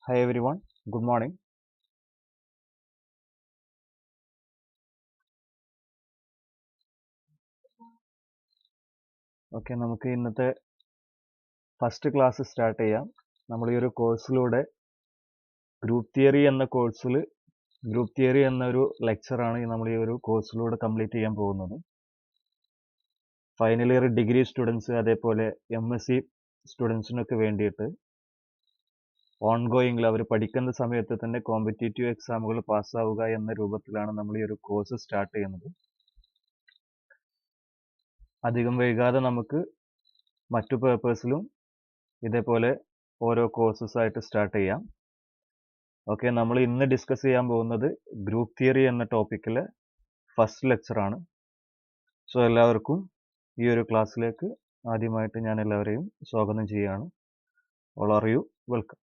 Hi everyone, good morning. Okay, നമുക്ക് ഇന്നത്തെ first class start ചെയ്യാം. നമ്മൾ ഈ ഒരു കോഴ്സിലൂടെ ഗ്രൂപ്പ് തിയറി എന്ന കോഴ്സിൽ ഗ്രൂപ്പ് തിയറി എന്നൊരു ലെക്ചറാണ് നമ്മൾ ഈ ഒരു കോഴ്സിലൂടെ കംപ്ലീറ്റ് ചെയ്യാൻ പോകുന്നത്. ഫൈനൽ ഇയർ ഡിഗ്രി സ്റ്റുഡൻസ് അതേപോലെ MSc സ്റ്റുഡൻസിനൊക്കെ വേണ്ടിയിട്ട് ഓൺഗോയിങ്ങിൽ അവർ പഠിക്കുന്ന സമയത്ത് തന്നെ കോമ്പറ്റേറ്റീവ് എക്സാമുകൾ പാസ്സാവുക എന്ന രൂപത്തിലാണ് നമ്മൾ ഈ ഒരു കോഴ്സ് സ്റ്റാർട്ട് ചെയ്യുന്നത്. അധികം വൈകാതെ നമുക്ക് മറ്റു പേപ്പേഴ്സിലും ഇതേപോലെ ഓരോ കോഴ്സസ് ആയിട്ട് സ്റ്റാർട്ട് ചെയ്യാം. ഓക്കെ, നമ്മൾ ഇന്ന് ഡിസ്കസ് ചെയ്യാൻ പോകുന്നത് ഗ്രൂപ്പ് തിയറി എന്ന ടോപ്പിക്കിലെ ഫസ്റ്റ് ലെക്ചറാണ്. സോ എല്ലാവർക്കും ഈ ഒരു ക്ലാസ്സിലേക്ക് ആദ്യമായിട്ട് ഞാൻ എല്ലാവരെയും സ്വാഗതം ചെയ്യുകയാണ്. All are you welcome.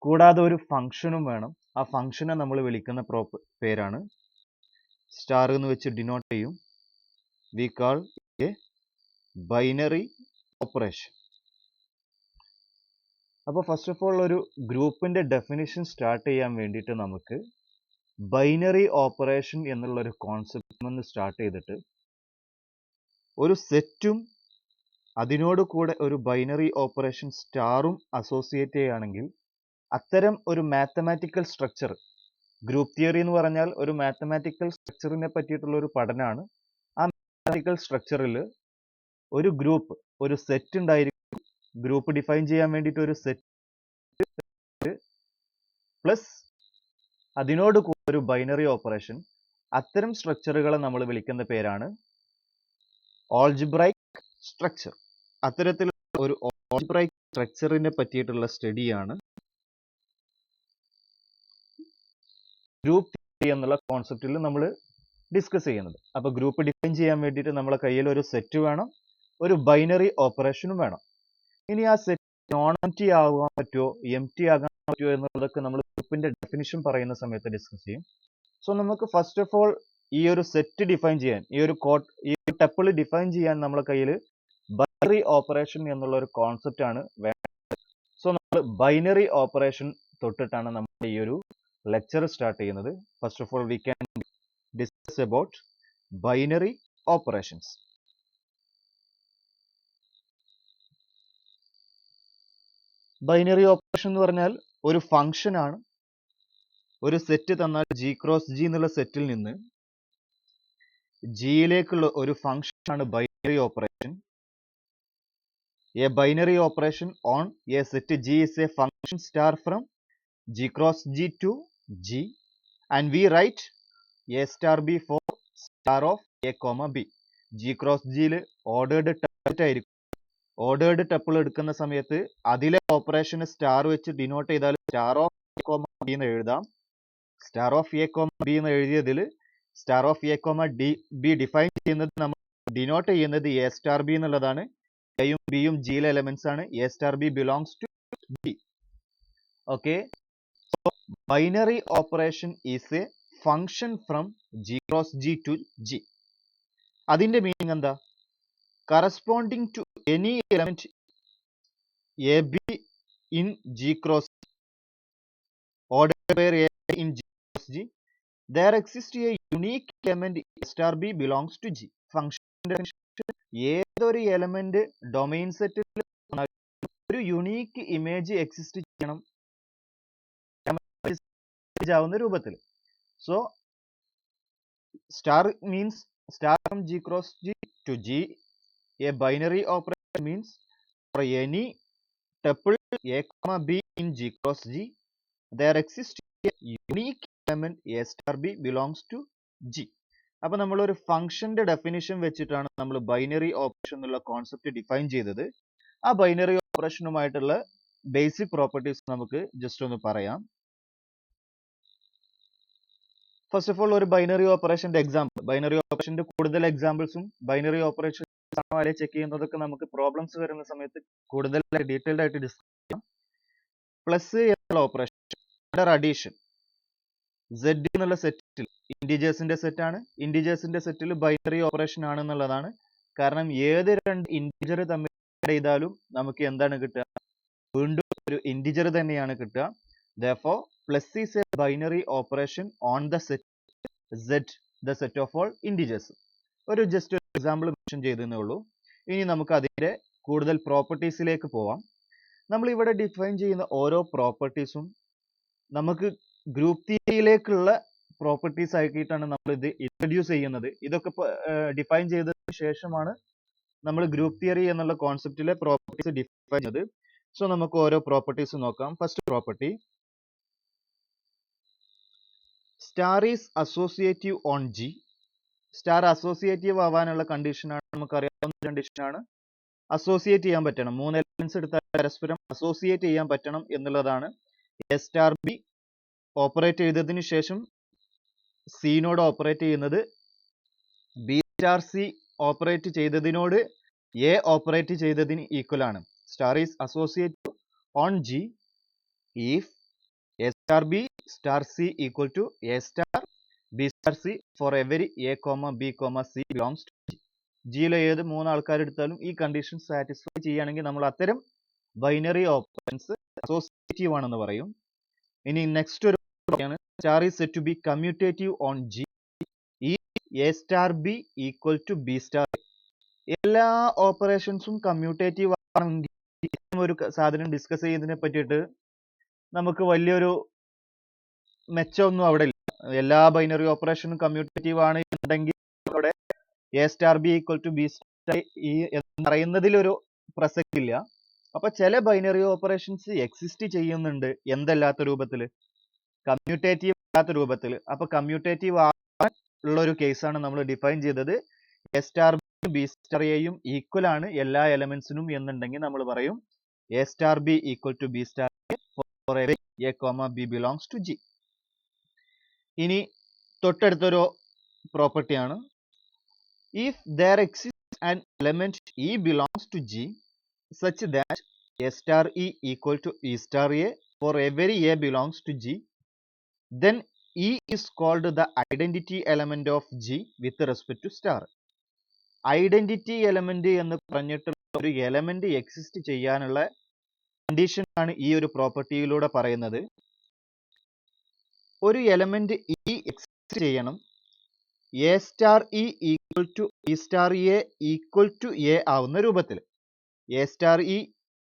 കൂടാതെ ഒരു ഫംഗ്ഷനും വേണം. ആ ഫംഗ്ഷനെ നമ്മൾ വിളിക്കുന്ന പേരാണ് സ്റ്റാർ എന്ന് വെച്ച് ഡിനോട്ട് ചെയ്യും. We call a binary operation. അപ്പോൾ ഫസ്റ്റ് ഓഫ് ഓൾ ഒരു ഗ്രൂപ്പിന്റെ ഡെഫിനിഷൻ സ്റ്റാർട്ട് ചെയ്യാൻ വേണ്ടിയിട്ട് നമുക്ക് ബൈനറി ഓപ്പറേഷൻ എന്നുള്ള ഒരു കോൺസെപ്റ്റ് നിന്ന് സ്റ്റാർട്ട് ചെയ്തിട്ട് ഒരു സെറ്റും അതിനോട് കൂടെ ഒരു ബൈനറി ഓപ്പറേഷൻ സ്റ്റാറും അസോസിയേറ്റ് ചെയ്യുകയാണെങ്കിൽ അത്തരം ഒരു മാത്തമാറ്റിക്കൽ സ്ട്രക്ചർ, ഗ്രൂപ്പ് തിയറി എന്ന് പറഞ്ഞാൽ ഒരു മാത്തമാറ്റിക്കൽ സ്ട്രക്ചറിനെ പറ്റിയിട്ടുള്ള ഒരു പഠനമാണ്. ആ മാത്തമാറ്റിക്കൽ സ്ട്രക്ചറിൽ ഒരു ഗ്രൂപ്പ്, ഒരു സെറ്റ് ഉണ്ടായിരിക്കും. ഗ്രൂപ്പ് ഡിഫൈൻ ചെയ്യാൻ വേണ്ടിയിട്ട് ഒരു സെറ്റ് പ്ലസ് അതിനോട് കൂടെ ഒരു ബൈനറി ഓപ്പറേഷൻ. അത്തരം സ്ട്രക്ചറുകളെ നമ്മൾ വിളിക്കുന്ന പേരാണ് ഓൾജിബ്രൈക് സ്ട്രക്ചർ. അത്തരത്തിലുള്ള ഒരു ഓൾജിബ്രൈക് സ്ട്രക്ചറിനെ പറ്റിയിട്ടുള്ള സ്റ്റഡിയാണ് ഗ്രൂപ്പ് തിയറി എന്നുള്ള കോൺസെപ്റ്റിൽ നമ്മൾ ഡിസ്കസ് ചെയ്യുന്നത്. അപ്പോൾ ഗ്രൂപ്പ് ഡിഫൈൻ ചെയ്യാൻ വേണ്ടിയിട്ട് നമ്മളെ കയ്യിൽ ഒരു സെറ്റ് വേണം, ഒരു ബൈനറി ഓപ്പറേഷനും വേണം. ഇനി ആ സെറ്റ് നോൺ എംപ്റ്റി ആകാൻ പറ്റുമോ, എംപ്റ്റി ആകാൻ പറ്റുമോ എന്നുള്ളതൊക്കെ നമ്മൾ ഗ്രൂപ്പിന്റെ ഡെഫിനിഷൻ പറയുന്ന സമയത്ത് ഡിസ്കസ് ചെയ്യും. സോ നമുക്ക് ഫസ്റ്റ് ഓഫ് ഓൾ ഈ ഒരു സെറ്റ് ഡിഫൈൻ ചെയ്യാൻ, ഈ ഒരു ടപ്പിൾ ഡിഫൈൻ ചെയ്യാൻ നമ്മളെ കയ്യിൽ ബൈനറി ഓപ്പറേഷൻ എന്നുള്ള ഒരു കോൺസെപ്റ്റ് ആണ് വേണ്ടത്. സോ നമ്മൾ ബൈനറി ഓപ്പറേഷൻ തൊട്ടിട്ടാണ് നമ്മൾ ഈ ഒരു ലെക്ചർ സ്റ്റാർട്ട് ചെയ്യുന്നത്. First of all we can discuss about binary operations. Binary operation എന്ന് പറഞ്ഞാൽ ഒരു ഫംഗ്ഷൻ ആണ്. ഒരു സെറ്റ് തന്നാൽ ജി ക്രോസ് ജി എന്നുള്ള സെറ്റിൽ നിന്ന് ജിയിലേക്കുള്ള ഒരു ഫംഗ്ഷൻ ആണ് binary operation. A binary operation on A set G is a function star from g cross g to g and we write a star b for star of a comma b. g cross ജിയിൽ ordered tuple ആയിരിക്കും. Ordered tuple എടുക്കുന്ന സമയത്ത് അതിലെ ഓപ്പറേഷന് star വെച്ച് denote ചെയ്താൽ star of A comma B എന്ന് എഴുതാം. Star of A comma B എന്ന് എഴുതിയതിൽ star of A comma B define ചെയ്യുന്നത് നമ്മൾ ഡിനോട്ട് ചെയ്യുന്നത് എ സ്റ്റാർ ബി എന്നുള്ളതാണ്. എയും ബിയും ജിയിലെ എലമെന്റ്സ് ആണ്. A star B belongs to B. Okay, binary operation is a function from G cross G to G. അതിന്റെ മീനിങ് എന്താ? Corresponding to any element A B in G cross order pair A in G cross G, there exists a unique element star b belongs to g. ഫംഗ്ഷന്റെ ഏതൊരു element domain സെറ്റിൽ ഒരു unique image exist ചെയ്യണം ആവുന്ന രൂപത്തിൽ. So star means star from G cross G to G. A binary operation means for any tuple a comma b in g cross g there exists a unique element a star b belongs to g. അപ്പോൾ നമ്മൾ ഒരു ഫംഗ്ഷന്റെ definition വെച്ചിട്ടാണ് നമ്മൾ binary operation എന്നുള്ള concept define ചെയ്തത്. ആ binary ഓപ്പറേഷനുമായിട്ടുള്ള basic properties നമുക്ക് ജസ്റ്റ് ഒന്ന് പറയാം. ഫസ്റ്റ് ഓഫ് ഓൾ ഒരു ബൈനറി ഓപ്പറേഷന്റെ എക്സാമ്പിൾ, ബൈനറി ഓപ്പറേഷന്റെ കൂടുതൽ എക്സാമ്പിൾസും ബൈനറി ഓപ്പറേഷൻ ചെക്ക് ചെയ്യുന്നതൊക്കെ നമുക്ക് പ്രോബ്ലംസ് വരുന്ന സമയത്ത് കൂടുതൽ ഡീറ്റെയിൽഡ് ആയിട്ട് ഡിസ്കസ് ചെയ്യാം. പ്ലസ് എന്നുള്ള ഓപ്പറേഷൻ, അഡീഷൻ, സെഡ് എന്നുള്ള സെറ്റിൽ ഇൻഡിജേഴ്സിന്റെ സെറ്റ് ആണ്. ഇൻഡിജേഴ്സിന്റെ സെറ്റിൽ ബൈനറി ഓപ്പറേഷൻ ആണെന്നുള്ളതാണ്. കാരണം ഏത് രണ്ട് ഇൻഡിജർ തമ്മിൽ ആഡ് ചെയ്താലും നമുക്ക് എന്താണ് കിട്ടുക? വീണ്ടും ഒരു ഇന്റിജർ തന്നെയാണ് കിട്ടുക. Therefore, plus is a binary operation on the set Z, the set of all integers. ഒരു ജസ്റ്റ് ഒരു എക്സാമ്പിൾ മെൻഷൻ ചെയ്തേ ഉള്ളൂ. ഇനി നമുക്ക് അതിന്റെ കൂടുതൽ പ്രോപ്പർട്ടീസിലേക്ക് പോവാം. നമ്മൾ ഇവിടെ ഡിഫൈൻ ചെയ്യുന്ന ഓരോ പ്രോപ്പർട്ടീസും നമുക്ക് ഗ്രൂപ്പ് തിയറിയിലേക്കുള്ള പ്രോപ്പർട്ടീസ് ആക്കിയിട്ടാണ് നമ്മൾ ഇത് ഇൻട്രൊഡ്യൂസ് ചെയ്യുന്നത്. ഇതൊക്കെ ഡിഫൈൻ ചെയ്തതിനു ശേഷമാണ് നമ്മൾ ഗ്രൂപ്പ് തിയറി എന്നുള്ള കോൺസെപ്റ്റിലെ പ്രോപ്പർട്ടീസ് ഡിഫൈൻ ചെയ്തത്. സോ നമുക്ക് ഓരോ പ്രോപ്പർട്ടീസ് നോക്കാം. First property, star is associative on G. Star associative ആവാനുള്ള കണ്ടീഷനാണ്, നമുക്കറിയാവുന്ന കണ്ടീഷനാണ്. അസോസിയേറ്റ് ചെയ്യാൻ പറ്റണം, 3 എലമെന്റ്സ് എടുത്താൽ പരസ്പരം അസോസിയേറ്റ് ചെയ്യാൻ പറ്റണം എന്നുള്ളതാണ്. എ സ്റ്റാർ ബി ഓപ്പറേറ്റ് ചെയ്തതിനു ശേഷം സിനോട് ഓപ്പറേറ്റ് ചെയ്യുന്നത് ബി സ്റ്റാർ സി ഓപ്പറേറ്റ് ചെയ്തതിനോട് എ ഓപ്പറേറ്റ് ചെയ്തതിന് ഈക്വൽ ആണ്. Star is associative on G if a star b star c equal to a star b star c for every a comma b comma c belongs to g. ജിയിലെ ഏത് 3 ആൾക്കാർ എടുത്താലും ഈ condition satisfy ചെയ്യുകയാണെങ്കിൽ നമ്മൾ അത്തരം binary operations associative ആണെന്ന് പറയും. ഇനി നെക്സ്റ്റ് ഒരു ആണ്, star is said to be commutative on G ഈ A star B equal to B star. എല്ലാ ഓപ്പറേഷൻസും കമ്മ്യൂട്ടേറ്റീവ് ആണെങ്കിൽ ഒരു സാധനം ഡിസ്കസ് ചെയ്യുന്നതിനെ പറ്റിയിട്ട് നമുക്ക് വലിയൊരു മെച്ചമൊന്നും അവിടെ ഇല്ല. എല്ലാ ബൈനറി ഓപ്പറേഷനും കമ്മ്യൂട്ടേറ്റീവ് ആണ് എന്നുണ്ടെങ്കിൽ അവിടെ A star B equal to B star എന്ന് പറയുന്നതിലൊരു പ്രസക്തി ഇല്ല. അപ്പൊ ചില ബൈനറി ഓപ്പറേഷൻസ് എക്സിസ്റ്റ് ചെയ്യുന്നുണ്ട്, എന്തല്ലാത്ത രൂപത്തിൽ, കമ്മ്യൂട്ടേറ്റീവ് അല്ലാത്ത രൂപത്തിൽ. അപ്പൊ കമ്മ്യൂട്ടേറ്റീവ് ഉള്ള ഒരു കേസാണ് നമ്മൾ ഡിഫൈൻ ചെയ്തത്. A star B B star എയും ഈക്വൽ ആണ് എല്ലാ എലമെന്റ്സിനും എന്നുണ്ടെങ്കിൽ നമ്മൾ പറയും A star B equal to B star for every a comma b belongs to g. ഇനി തൊട്ടടുത്തൊരു പ്രോപ്പർട്ടിയാണ്, if there exists an element e belongs to g such that a star e equal to e star a for every a belongs to g, then e is called the identity element of g with respect to star. Identity element എന്ന് പറഞ്ഞിട്ടുള്ള ഒരു element exist ചെയ്യാനുള്ള condition ആണ് ഈ ഒരു പ്രോപ്പർട്ടിയിലൂടെ പറയുന്നത്. ഒരു എലമെന്റ് ഇ എക്സിസ്റ്റ് ചെയ്യണം, A star E equal to E star A equal to A ആവുന്ന രൂപത്തിൽ. A star E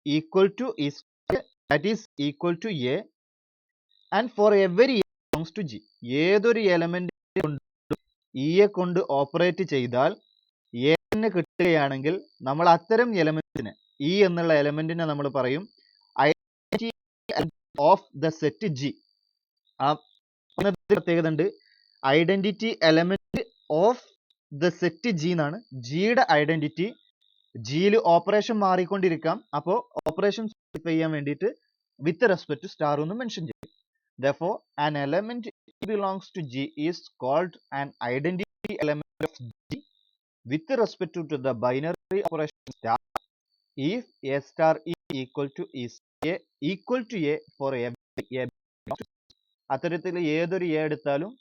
equal to E star that is equal to A and for every A belongs to G. ഏതൊരു element കൊണ്ട് ഇയെ കൊണ്ട് operate ചെയ്താൽ A കിട്ടുകയാണെങ്കിൽ നമ്മൾ അത്തരം എലമെന്റിനെ, ഇ എന്നുള്ള എലമെന്റിനെ നമ്മൾ പറയും identity of the set G. ആ പ്രത്യേകത ഉണ്ട്, identity element of the set G എന്നാണ്. ജിയുടെ ഐഡന്റിറ്റി, ജിയിൽ ഓപ്പറേഷൻ മാറിക്കൊണ്ടിരിക്കാം, അപ്പോൾ ഓപ്പറേഷൻ സ്പെസിഫൈ ചെയ്യാൻ വേണ്ടിയിട്ട് വിത്ത് റെസ്പെക്ട് ടു സ്റ്റാർ എന്ന് മെൻഷൻ ചെയ്യും. Therefore, an element belongs to G is called an identity element of G with respect to the binary operation star if A star is equal to A for every A. അത്തരത്തിൽ ഏതൊരു A എടുത്താലും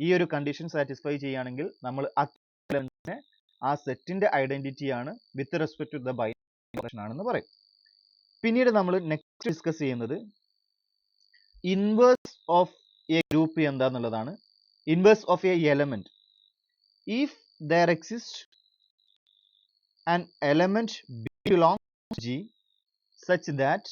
ഈ ഒരു condition satisfy ചെയ്യുകയാണെങ്കിൽ നമ്മൾ ആ സെറ്റിന്റെ identity ആണ് with respect to the binary operation ആണെന്ന് പറയും. പിന്നീട് നമ്മൾ നെക്സ്റ്റ് ഡിസ്കസ് ചെയ്യുന്നത് ഇൻവേഴ്സ് ഓഫ് എ ഗ്രൂപ്പ് എന്താന്നുള്ളതാണ്. Inverse of a element, if there exists an element B belongs to G such that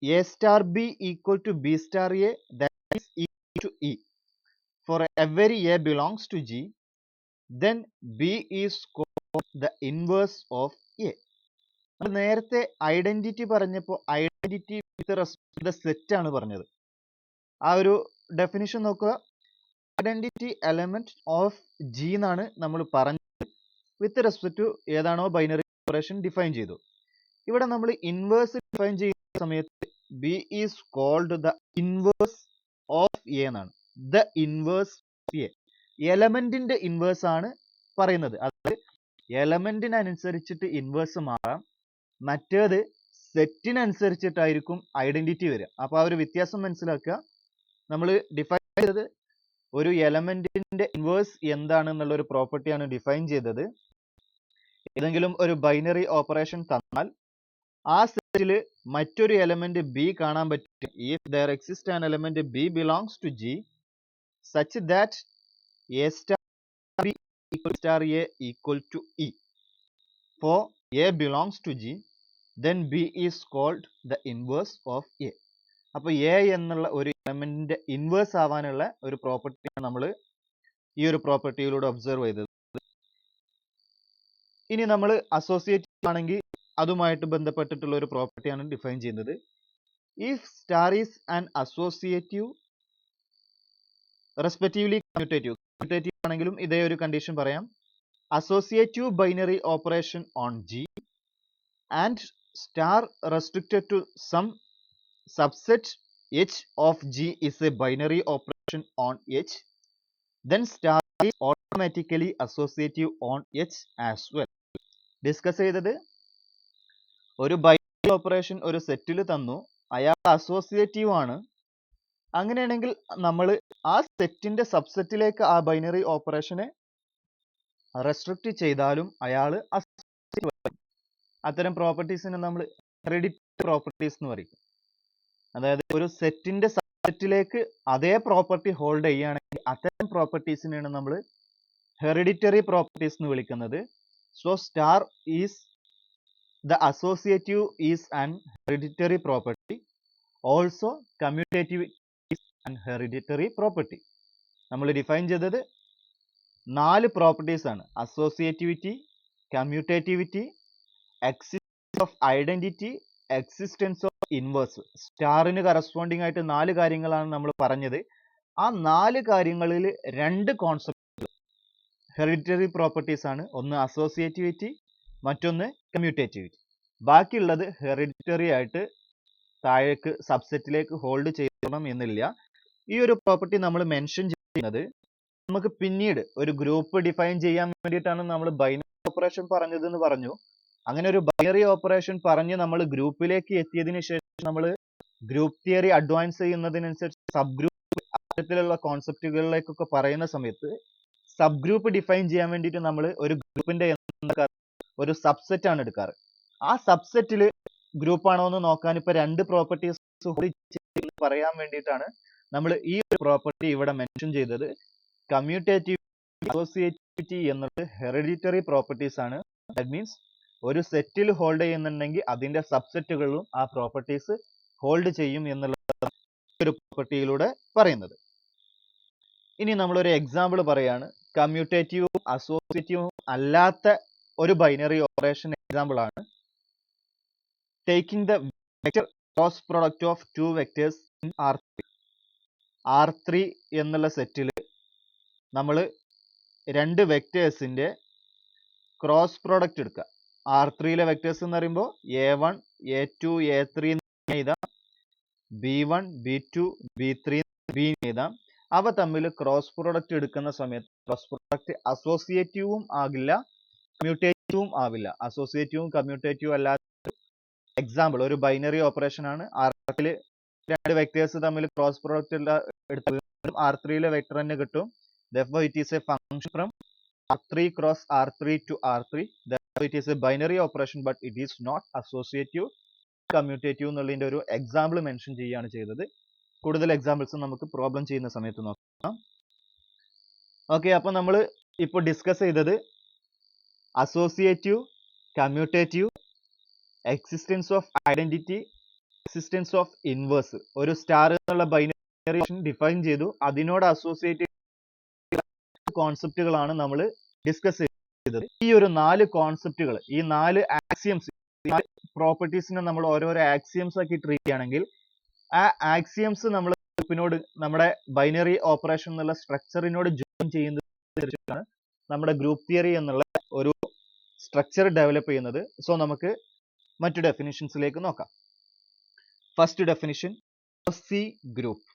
A star B equal to B star A that is equal to E for every A belongs to G, then B is called the inverse of A. നേരത്തെ identity പറഞ്ഞപ്പോൾ identity with respect to the set ആണ് പറഞ്ഞത്. ആ ഒരു definition നോക്കുക, identity element of G എന്നാണ് നമ്മൾ പറഞ്ഞത്. വിത്ത് റെസ്പെക്ട് ടു ഏതാണോ ബൈനറി ഓപ്പറേഷൻ ഡിഫൈൻ ചെയ്തു. ഇവിടെ നമ്മൾ ഇൻവേഴ്സ് ഡിഫൈൻ ചെയ്യുന്ന സമയത്ത് B is called the inverse of A എന്നാണ്. ദ ഇൻവേഴ്സ് ഓഫ് എ, എലമെന്റിന്റെ ഇൻവേഴ്സ് ആണ് പറയുന്നത്. അതായത് എലമെന്റിനനുസരിച്ചിട്ട് ഇൻവേഴ്സ് മാറാം, മറ്റേത് സെറ്റിനനുസരിച്ചിട്ടായിരിക്കും ഐഡന്റിറ്റി വരിക. അപ്പൊ ആ ഒരു വ്യത്യാസം മനസ്സിലാക്കുക. നമ്മൾ ഡിഫൈൻ ചെയ്തത് ഒരു എലമെന്റിന്റെ ഇൻവേഴ്സ് എന്താണെന്നുള്ള ഒരു പ്രോപ്പർട്ടിയാണ് ഡിഫൈൻ ചെയ്തത്. ഏതെങ്കിലും ഒരു ബൈനറി ഓപ്പറേഷൻ തന്നാൽ ആ സെറ്റിൽ മറ്റൊരു എലമെന്റ് ബി കാണാൻ പറ്റും. If there exist an element B belongs to G such that A star B equal star A equal to E for A belongs to G then B is called the inverse of A. അപ്പോൾ A എന്നുള്ള ഒരു എലമെന്റിന്റെ inverse ആവാനുള്ള ഒരു പ്രോപ്പർട്ടിയാണ് നമ്മൾ ഈ ഒരു പ്രോപ്പർട്ടിയിലൂടെ observe ചെയ്തത്. ഇനി നമ്മൾ അസോസിയേറ്റീവ് ആണെങ്കിൽ അതുമായിട്ട് ബന്ധപ്പെട്ടിട്ടുള്ള ഒരു പ്രോപ്പർട്ടിയാണ് ഡിഫൈൻ ചെയ്യുന്നത്. If star is an associative respectively commutative ആണെങ്കിലും ഇതേ ഒരു കണ്ടീഷൻ പറയാം. Associative binary operation on G and star restricted to some subset h of g is a binary operation on h, then star is automatically associative on h as well. Discuss ചെയ്തത് ഒരു binary operation ഒരു സെറ്റിൽ തന്നു, അയാൾ associative ആണ്. അങ്ങനെയാണെങ്കിൽ നമ്മൾ ആ സെറ്റിന്റെ സബ്സെറ്റിലേക്ക് ആ ബൈനറി ഓപ്പറേഷനെ റെസ്ട്രിക്റ്റ് ചെയ്താലും അയാൾ അത്തരം പ്രോപ്പർട്ടീസിനെ നമ്മൾ ഹെറിഡിറ്ററി പ്രോപ്പർട്ടീസ് എന്ന് പറയും. അതായത് ഒരു സെറ്റിന്റെ സബ്സെറ്റിലേക്ക് അതേ പ്രോപ്പർട്ടി ഹോൾഡ് ചെയ്യുകയാണെങ്കിൽ അത്തരം പ്രോപ്പർട്ടീസിനെയാണ് നമ്മൾ ഹെറിഡിറ്ററി പ്രോപ്പർട്ടീസ് എന്ന് വിളിക്കുന്നത്. So star is the associative is an hereditary property. Also commutative is an hereditary property. നമ്മൾ ഡിഫൈൻ ചെയ്തത് 4 പ്രോപ്പർട്ടീസ് ആണ്. Associativity, commutativity, existence of identity, existence of inverse. സ്റ്റാറിന് കറസ്പോണ്ടിങ് ആയിട്ട് 4 കാര്യങ്ങളാണ് നമ്മൾ പറഞ്ഞത്. ആ 4 കാര്യങ്ങളിൽ 2 കോൺസെപ്റ്റ് ഹെറിഡിറ്ററി പ്രോപ്പർട്ടീസ് ആണ്. ഒന്ന് അസോസിയേറ്റിവിറ്റി, മറ്റൊന്ന് കമ്മ്യൂട്ടേറ്റിവിറ്റി. ബാക്കിയുള്ളത് ഹെറിഡിറ്ററി ആയിട്ട് താഴേക്ക് സബ്സെറ്റിലേക്ക് ഹോൾഡ് ചെയ്യണം എന്നില്ല. ഈ ഒരു പ്രോപ്പർട്ടി നമ്മൾ മെൻഷൻ ചെയ്യുന്നത് നമുക്ക് പിന്നീട് ഒരു ഗ്രൂപ്പ് ഡിഫൈൻ ചെയ്യാൻ വേണ്ടിയിട്ടാണ് നമ്മൾ ബൈനറി ഓപ്പറേഷൻ പറഞ്ഞതെന്ന് പറഞ്ഞു. അങ്ങനെ ഒരു ബൈനറി ഓപ്പറേഷൻ പറഞ്ഞ് നമ്മൾ ഗ്രൂപ്പിലേക്ക് എത്തിയതിനു ശേഷം നമ്മൾ ഗ്രൂപ്പ് തിയറി അഡ്വാൻസ് ചെയ്യുന്നതിനനുസരിച്ച് സബ് ഗ്രൂപ്പ് അത്തരത്തിലുള്ള കോൺസെപ്റ്റുകളിലേക്കൊക്കെ പറയുന്ന സമയത്ത് സബ് ഗ്രൂപ്പ് ഡിഫൈൻ ചെയ്യാൻ വേണ്ടിയിട്ട് നമ്മൾ ഒരു ഗ്രൂപ്പിന്റെ ഒരു സബ്സെറ്റ് ആണ് എടുക്കാറ്. ആ സബ്സെറ്റിൽ ഗ്രൂപ്പ് ആണോ എന്ന് നോക്കാൻ ഇപ്പൊ 2 പ്രോപ്പർട്ടീസ് പറയാൻ വേണ്ടിയിട്ടാണ് നമ്മൾ ഈ ഒരു പ്രോപ്പർട്ടി ഇവിടെ മെൻഷൻ ചെയ്തത്. കമ്മ്യൂട്ടേറ്റീവ്, അസോസിയേറ്റിവിറ്റി എന്നത് ഹെറിഡിറ്ററി പ്രോപ്പർട്ടീസ് ആണ്. ദാറ്റ് മീൻസ് ഒരു സെറ്റിൽ ഹോൾഡ് ചെയ്യുന്നുണ്ടെങ്കിൽ അതിന്റെ സബ്സെറ്റുകളും ആ പ്രോപ്പർട്ടീസ് ഹോൾഡ് ചെയ്യും എന്നുള്ള ഒരു പ്രോപ്പർട്ടിയിലൂടെ പറയുന്നത്. ഇനി നമ്മളൊരു എക്സാമ്പിൾ പറയാണ്. കമ്മ്യൂട്ടേറ്റീവും അസോസിയേറ്റീവും അല്ലാത്ത ഒരു ബൈനറി ഓപ്പറേഷൻ എക്സാമ്പിൾ ആണ്. Taking the vector cross product of 2 vectors in R3. R3 എന്നുള്ള സെറ്റിൽ നമ്മൾ 2 വെക്ടേഴ്സിന്റെ ക്രോസ് പ്രോഡക്റ്റ് എടുക്കുക. R3യിലെ വെക്ടേഴ്സ് എന്ന് പറയുമ്പോൾ A1, A2, A3 എഴുതാം, B1, B2, B3, B എഴുതാം. അവ തമ്മിൽ ക്രോസ് പ്രോഡക്റ്റ് എടുക്കുന്ന സമയത്ത് ക്രോസ് പ്രോഡക്റ്റ് അസോസിയേറ്റീവും ആകില്ല, കമ്മ്യൂട്ടേറ്റീവും ആവില്ല. അസോസിയേറ്റീവും കമ്മ്യൂട്ടേറ്റീവും അല്ലാത്ത എക്സാമ്പിൾ ഒരു ബൈനറി ഓപ്പറേഷൻ ആണ്. R3 2 വെക്ടേഴ്സ് തമ്മിൽ ക്രോസ് പ്രോഡക്റ്റ് എടുത്താൽ R3യിലെ വെക്ടർ തന്നെ കിട്ടും. Therefore it is a function from R3 cross R3 to R3. Therefore it is a binary operation, but it is not associative, commutative എന്നുള്ളതിന്റെ ഒരു example mention ചെയ്യുകയാണ് ചെയ്തത്. കൂടുതൽ എക്സാമ്പിൾസ് നമുക്ക് പ്രോബ്ലം ചെയ്യുന്ന സമയത്ത് നോക്കാം. ഓക്കെ, അപ്പൊ നമ്മൾ ഇപ്പോൾ ഡിസ്കസ് ചെയ്തത് associative, commutative, existence of identity, existence of inverse. ഒരു സ്റ്റാർ എന്നുള്ള ബൈനറി ഡിഫൈൻ ചെയ്തു, അതിനോട് അസോസിയേറ്റ് കോൺസെപ്റ്റുകളാണ് നമ്മൾ ഡിസ്കസ് ചെയ്തത്. ഈ ഒരു 4 കോൺസെപ്റ്റുകൾ, ഈ 4 ആക്സിയംസ്, പ്രോപ്പർട്ടീസിനെ നമ്മൾ ഓരോരോ ആക്സിയംസ് ആക്കി ട്രീറ്റ് ചെയ്യുകയാണെങ്കിൽ ആ ആക്സിയംസ് നമ്മൾ ഗ്രൂപ്പിനോട്, നമ്മുടെ ബൈനറി ഓപ്പറേഷൻ എന്നുള്ള സ്ട്രക്ചറിനോട് ജോയിൻ ചെയ്യുന്നതിനാണ് നമ്മുടെ ഗ്രൂപ്പ് തിയറി എന്നുള്ള ഒരു സ്ട്രക്ചർ ഡെവലപ്പ് ചെയ്യുന്നത്. സോ നമുക്ക് മറ്റു ഡെഫിനിഷൻസിലേക്ക് നോക്കാം. First definition, quasi group.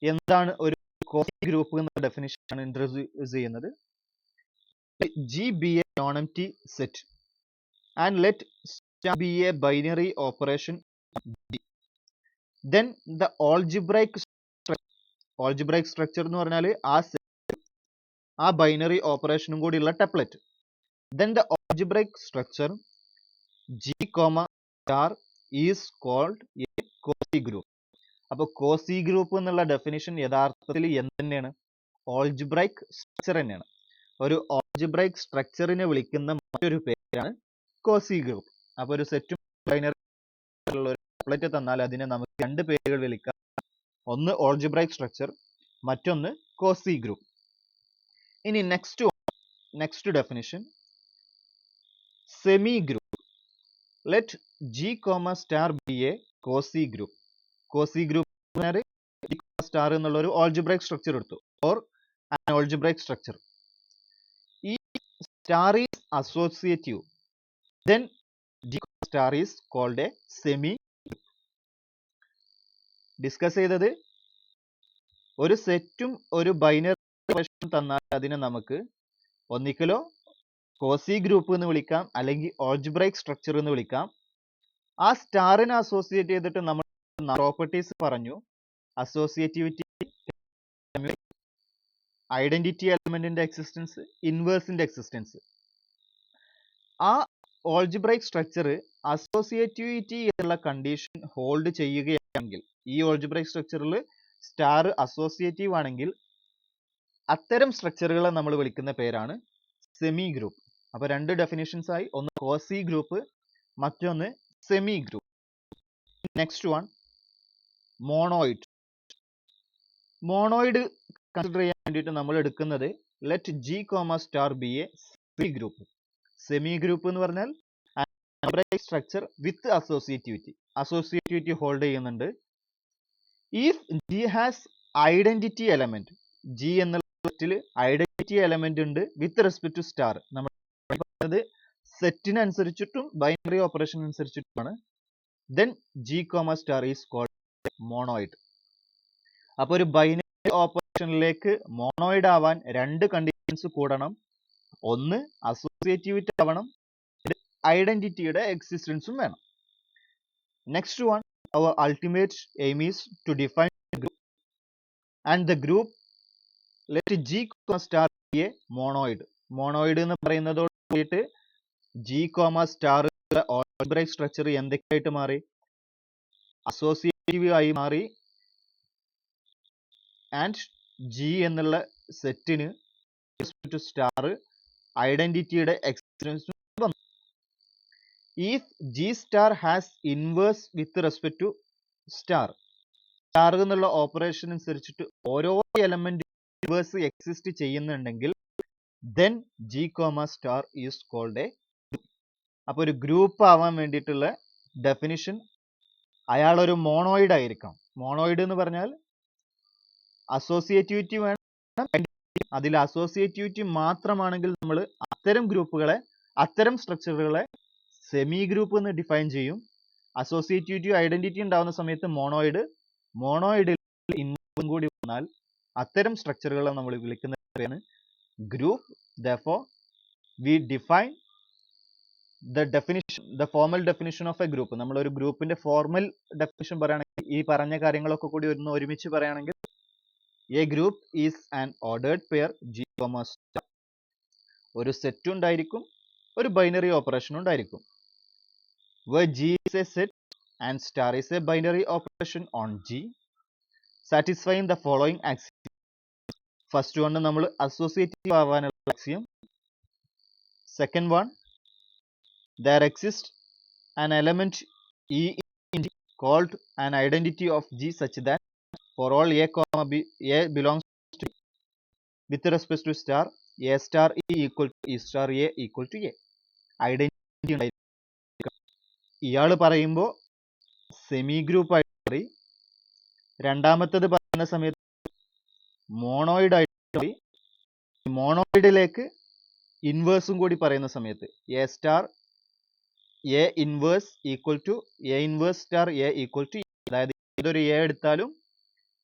എന്താണ് ഒരു കോസി ഗ്രൂപ്പ് എന്ന ഡെഫിനിഷൻ ആണ് ഇൻട്രൊഡ്യൂസ് ചെയ്യുന്നത്. G be a non-empty set and let star be a binary operation G. Then the algebraic structure എന്ന് പറഞ്ഞാൽ ആ ബൈനറി ഓപ്പറേഷനും കൂടിയുള്ള ടെപ്ലറ്റ്. Then the algebraic structure G, star is called a Cauchy group. അപ്പോൾ Kosi group എന്നുള്ള definition യഥാർത്ഥത്തിൽ എന്ത് തന്നെയാണ്? Algebraic structure തന്നെയാണ്. ഒരു ഓൾജിബ്രൈക് സ്ട്രക്ചറിനെ വിളിക്കുന്ന മറ്റൊരു പേരാണ് കോസി ഗ്രൂപ്പ്. അപ്പോൾ ഒരു സെറ്റും ബൈനറി ഉള്ള ഒരു കപ്ലറ്റ് തന്നാൽ അതിനെ നമുക്ക് രണ്ട് പേരുകൾ വിളിക്കാം. ഒന്ന് ഓൾജിബ്രൈക് സ്ട്രക്ചർ, മറ്റൊന്ന് കോസി ഗ്രൂപ്പ്. ഇനി next definition semi group. Let G, star be a quasi group. Quasi group star എന്നുള്ള ഒരു ഓൾജിബ്രൈക് സ്ട്രക്ചർ എടുത്തു, ഓർ ആൻ ഓൾജിബ്രൈക് സ്ട്രക്ചർ. ഈ star is associative, then G star is called a semi. Discuss ചെയ്തത് ഒരു സെറ്റും ഒരു binary operation തന്നാൽ അതിനെ നമുക്ക് ഒന്നിക്കലോ കോസി ഗ്രൂപ്പ് എന്ന് വിളിക്കാം, അല്ലെങ്കിൽ ഓൾജിബ്രൈക് സ്ട്രക്ചർ എന്ന് വിളിക്കാം. ആ സ്റ്റാറിനെ അസോസിയേറ്റ് ചെയ്തിട്ട് നമ്മൾ പ്രോപ്പർട്ടീസ് പറഞ്ഞു. അസോസിയേറ്റിവിറ്റി, ഐഡന്റിറ്റി എലമെന്റിന്റെ എക്സിസ്റ്റൻസ്, ഇൻവേഴ്സിന്റെ എക്സിസ്റ്റൻസ്. ആ ഓൾജിബ്രൈക് സ്ട്രക്ചർ അസോസിയേറ്റിവിറ്റി എന്നുള്ള കണ്ടീഷൻ ഹോൾഡ് ചെയ്യുകയാണെങ്കിൽ, ഈ ഓൾജിബ്രൈക് സ്ട്രക്ചറിൽ സ്റ്റാർ അസോസിയേറ്റീവ് ആണെങ്കിൽ അത്തരം സ്ട്രക്ചറുകളെ നമ്മൾ വിളിക്കുന്ന പേരാണ് സെമി ഗ്രൂപ്പ്. അപ്പൊ രണ്ട് ഡെഫിനിഷൻസ് ആയി, ഒന്ന് കോസി ഗ്രൂപ്പ്, മറ്റൊന്ന് semigroup. Next one monoid. Monoid consider ചെയ്യാൻ വേണ്ടിയിട്ട് നമ്മൾ എടുക്കുന്നത് let G, star be a semigroup. Semigroup എന്ന് പറഞ്ഞാൽ സ്ട്രക്ചർ വിത്ത് അസോസിയേറ്റിവിറ്റി ഹോൾഡ് ചെയ്യുന്നുണ്ട്. If G has identity element, G എന്നുള്ള സെറ്റിൽ ഐഡന്റിറ്റി എലമെന്റ് ഉണ്ട് വിത്ത് റെസ്പെക്ട് ടു സ്റ്റാർ. നമ്മൾ പറയുന്നത് സെറ്റിനനുസരിച്ചിട്ടും ബൈനറി ഓപ്പറേഷൻ അനുസരിച്ചിട്ടുമാണ്. then G, star is called monoid. അപ്പൊ ഒരു ബൈനറി ഓപ്പറേഷനിലേക്ക് മോണോയിഡ് ആവാൻ രണ്ട് കണ്ടീഷൻസ് കൂടണം. ഒന്ന് അസോസിയേറ്റിവിറ്റി ആവണം, ഐഡന്റിറ്റിയുടെ എക്സിസ്റ്റൻസും വേണം. Next one, our ultimate aim is to define a group, and the group let G, star be a monoid. Monoid എന്ന് പറയുന്നതോട് കൂടിയിട്ട് G, star ഓൾജിബ്രൈക് സ്ട്രക്ചർ എന്തൊക്കെയായിട്ട് മാറി? അസോസിയേറ്റീവ് ആയി മാറി. ആൻഡ് G എന്നുള്ള സെറ്റിന് സ്റ്റാർ ഐഡന്റിറ്റിയുടെ എക്സിസ്റ്റൻസ് വന്നു. If G star has inverse with respect to star എന്നുള്ള ഓപ്പറേഷൻ അനുസരിച്ചിട്ട് ഓരോ എലമെന്റ് ഇൻവേഴ്സ് എക്സിസ്റ്റ് ചെയ്യുന്നുണ്ടെങ്കിൽ then G, star is called a group. അപ്പൊ ഒരു ഗ്രൂപ്പ് ആവാൻ വേണ്ടിയിട്ടുള്ള ഡെഫിനിഷൻ, അയാൾ ഒരു മോണോയിഡ് ആയിരിക്കണം. മോണോയിഡ് എന്ന് പറഞ്ഞാൽ അസോസിയേറ്റിവിറ്റി വേണം. അതിൽ അസോസിയേറ്റിവിറ്റി മാത്രമാണെങ്കിൽ നമ്മൾ അത്തരം ഗ്രൂപ്പുകളെ, അത്തരം സ്ട്രക്ചറുകളെ സെമി ഗ്രൂപ്പ് എന്ന് ഡിഫൈൻ ചെയ്യും. അസോസിയേറ്റിവിറ്റി ഐഡന്റിറ്റി ഉണ്ടാവുന്ന സമയത്ത് മോണോയിഡിൽ ഇൻവേഴ്സും കൂടി വന്നാൽ അത്തരം സ്ട്രക്ചറുകളെ നമ്മൾ വിളിക്കുന്ന group. Therefore we define the formal definition of a group. നമ്മൾ ഒരു ഗ്രൂപ്പിന്റെ ഫോർമൽ ഡെഫിനിഷൻ പറയുകയാണെങ്കിൽ, ഈ പറഞ്ഞ കാര്യങ്ങളൊക്കെ കൂടി ഒരുമിച്ച് പറയുകയാണെങ്കിൽ, a group is an ordered pair G, star. ഒരു സെറ്റ് ഉണ്ടായിരിക്കും, ഒരു ബൈനറി ഓപ്പറേഷൻ ഉണ്ടായിരിക്കും. where G is a set and star is a binary operation on G satisfying the following axiom. First one നമ്മൾ അസോസിയേറ്റീവ് ആവാനുള്ള axiom. Second one, there exists an element E in G called an identity of G such that for all A, B, A belongs to E with respect to star, A star E equal to E star A equal to A. Identity ഉണ്ടായിരിക്കും. ഇയാൾ പറയുമ്പോൾ semi group ആയിട്ട് മാറി. രണ്ടാമത്തത് പറയുന്ന സമയത്ത് മോണോയിഡ് ആയിട്ട് മാറി. മോണോയിഡിലേക്ക് ഇൻവേഴ്സും കൂടി പറയുന്ന സമയത്ത് A star A inverse equal to A inverse സ്റ്റാർ A ഈക്വൽ ടു, അതായത് ഏതൊരു A എടുത്താലും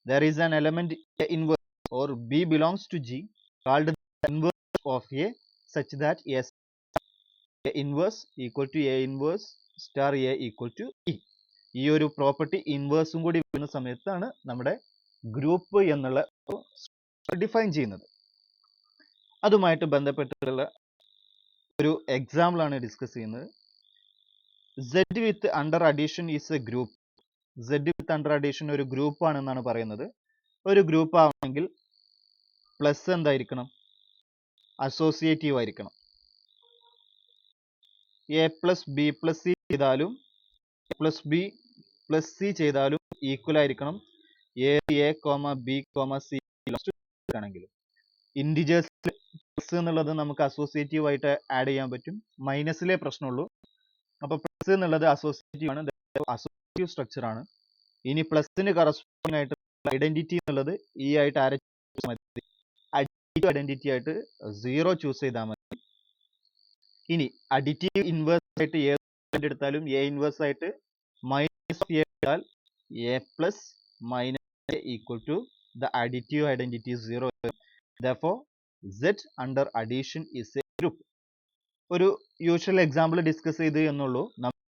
there is an element A inverse or B belongs to G called the inverse of A such that A inverse equal to A inverse star A equal to E. ഈ ഒരു property ഇൻവേഴ്സും കൂടി വരുന്ന സമയത്താണ് നമ്മുടെ group എന്നുള്ള define ചെയ്യുന്നത്. അതുമായിട്ട് ബന്ധപ്പെട്ടുള്ള ഒരു എക്സാമ്പിൾ ആണ് ഡിസ്കസ് ചെയ്യുന്നത്. Z with under addition is a group. Z with under addition ഒരു ഗ്രൂപ്പ് ആണെന്നാണ് പറയുന്നത്. ഒരു ഗ്രൂപ്പ് ആവണമെങ്കിൽ പ്ലസ് എന്തായിരിക്കണം? അസോസിയേറ്റീവ് ആയിരിക്കണം. A plus B plus C ചെയ്താലും പ്ലസ് ബി പ്ലസ് സി ചെയ്താലും ഈക്വൽ ആയിരിക്കണം. A comma B comma C ആണെങ്കിലും ഇൻഡിജേഴ്സിൽ പ്ലസ് എന്നുള്ളത് നമുക്ക് അസോസിയേറ്റീവ് ആയിട്ട് ആഡ് ചെയ്യാൻ പറ്റും. മൈനസിലെ പ്രശ്നമുള്ളൂ. അപ്പൊ പ്ലസ് എന്നുള്ളത് അസോസിയേറ്റീവ് ആണ്, അസോസിയേറ്റീവ് സ്ട്രക്ചർ ആണ്. ഇനി പ്ലസിന് കറസ്പോണ്ടിങ് ആയിട്ട് ഐഡന്റിറ്റി എന്നുള്ളത് ഈ ആയിട്ട് ആരെ അഡിറ്റീവ് ഐഡന്റിറ്റി ആയിട്ട് 0 ചൂസ് ചെയ്താൽ മതി. ഇനി അഡിറ്റീവ് ഇൻവേഴ്സ് ആയിട്ട് ഏത് എടുത്താലും എ ഇൻവേഴ്സ് ആയിട്ട് മൈനസ് എ എടുത്താൽ A plus minus A equal to the additive identity 0. Therefore, Z under addition is a group. ഒരു യൂഷ്വൽ എക്സാമ്പിൾ ഡിസ്കസ് ചെയ്ത് എന്നുള്ളൂ.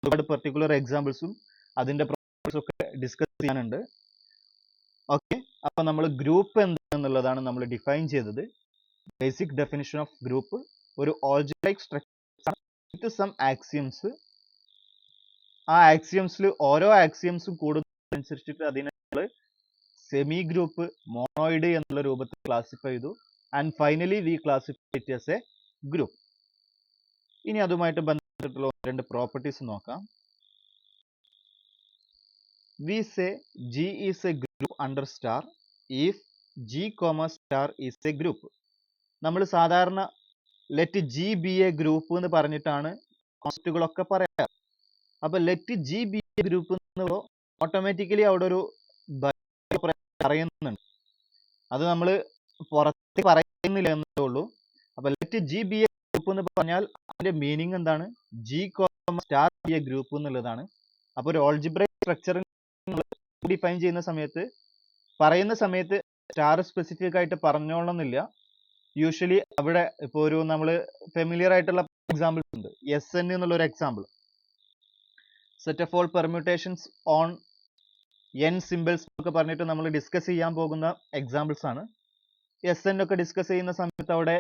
ഒരുപാട് പെർട്ടിക്കുലർ എക്സാമ്പിൾസും അതിന്റെ പ്രോപ്പർട്ടീസും ഒക്കെ ഡിസ്കസ് ചെയ്യാനുണ്ട്. ഓക്കെ, അപ്പൊ നമ്മൾ ഗ്രൂപ്പ് എന്താണെന്നുള്ളതാണ് നമ്മൾ ഡിഫൈൻ ചെയ്തത്. ബേസിക് ഡെഫിനിഷൻ ഓഫ് ഗ്രൂപ്പ് ഒരു algebraic structure with some axioms. ആ ആക്സിയംസിൽ ഓരോ ആക്സിയംസും കൂടുന്നതനുസരിച്ചിട്ട് അതിനെ സെമി ഗ്രൂപ്പ്, മോണോയിഡ് എന്നുള്ള രൂപത്തിൽ ക്ലാസിഫൈ ചെയ്തു. And finally we classify it as A group. ഇനി അതുമായിട്ട് ബന്ധപ്പെട്ടുള്ള രണ്ട് പ്രോപ്പർട്ടീസ് നോക്കാം. We say G is a group under star if G, star is a group. നമ്മൾ സാധാരണ let G be a group എന്ന് പറഞ്ഞിട്ടാണ് കോൺസെപ്റ്റുകളൊക്കെ പറയാറ്. അപ്പൊ let G be a group എന്ന് ഓട്ടോമാറ്റിക്കലി അവിടെ ഒരു പറയുന്നുണ്ട്. അത് നമ്മൾ പുറത്ത് പറയുന്നില്ല എന്നേ ഉള്ളൂ. അപ്പൊ let G be a group എന്ന് പറഞ്ഞാൽ അതിന്റെ മീനിങ് എന്താണ്? G, star be a group എന്നുള്ളതാണ്. അപ്പൊ ഒരു ഓൾജിബ്രൈക് സ്ട്രക്ചർ ഡിഫൈൻ ചെയ്യുന്ന സമയത്ത് പറയുന്ന സമയത്ത് സ്റ്റാർ സ്പെസിഫിക് ആയിട്ട് പറഞ്ഞോളന്നില്ല. യൂഷ്വലി അവിടെ ഇപ്പൊ ഒരു നമ്മൾ ഫെമിലിയർ ആയിട്ടുള്ള എക്സാമ്പിൾസ് ഉണ്ട്. SN എന്നുള്ള ഒരു example, set of all permutations on n symbols ഒക്കെ പറഞ്ഞിട്ട് നമ്മൾ ഡിസ്കസ് ചെയ്യാൻ പോകുന്ന എക്സാമ്പിൾസ് ആണ്. SN ഒക്കെ ഡിസ്കസ് ചെയ്യുന്ന സമയത്ത് അവിടെ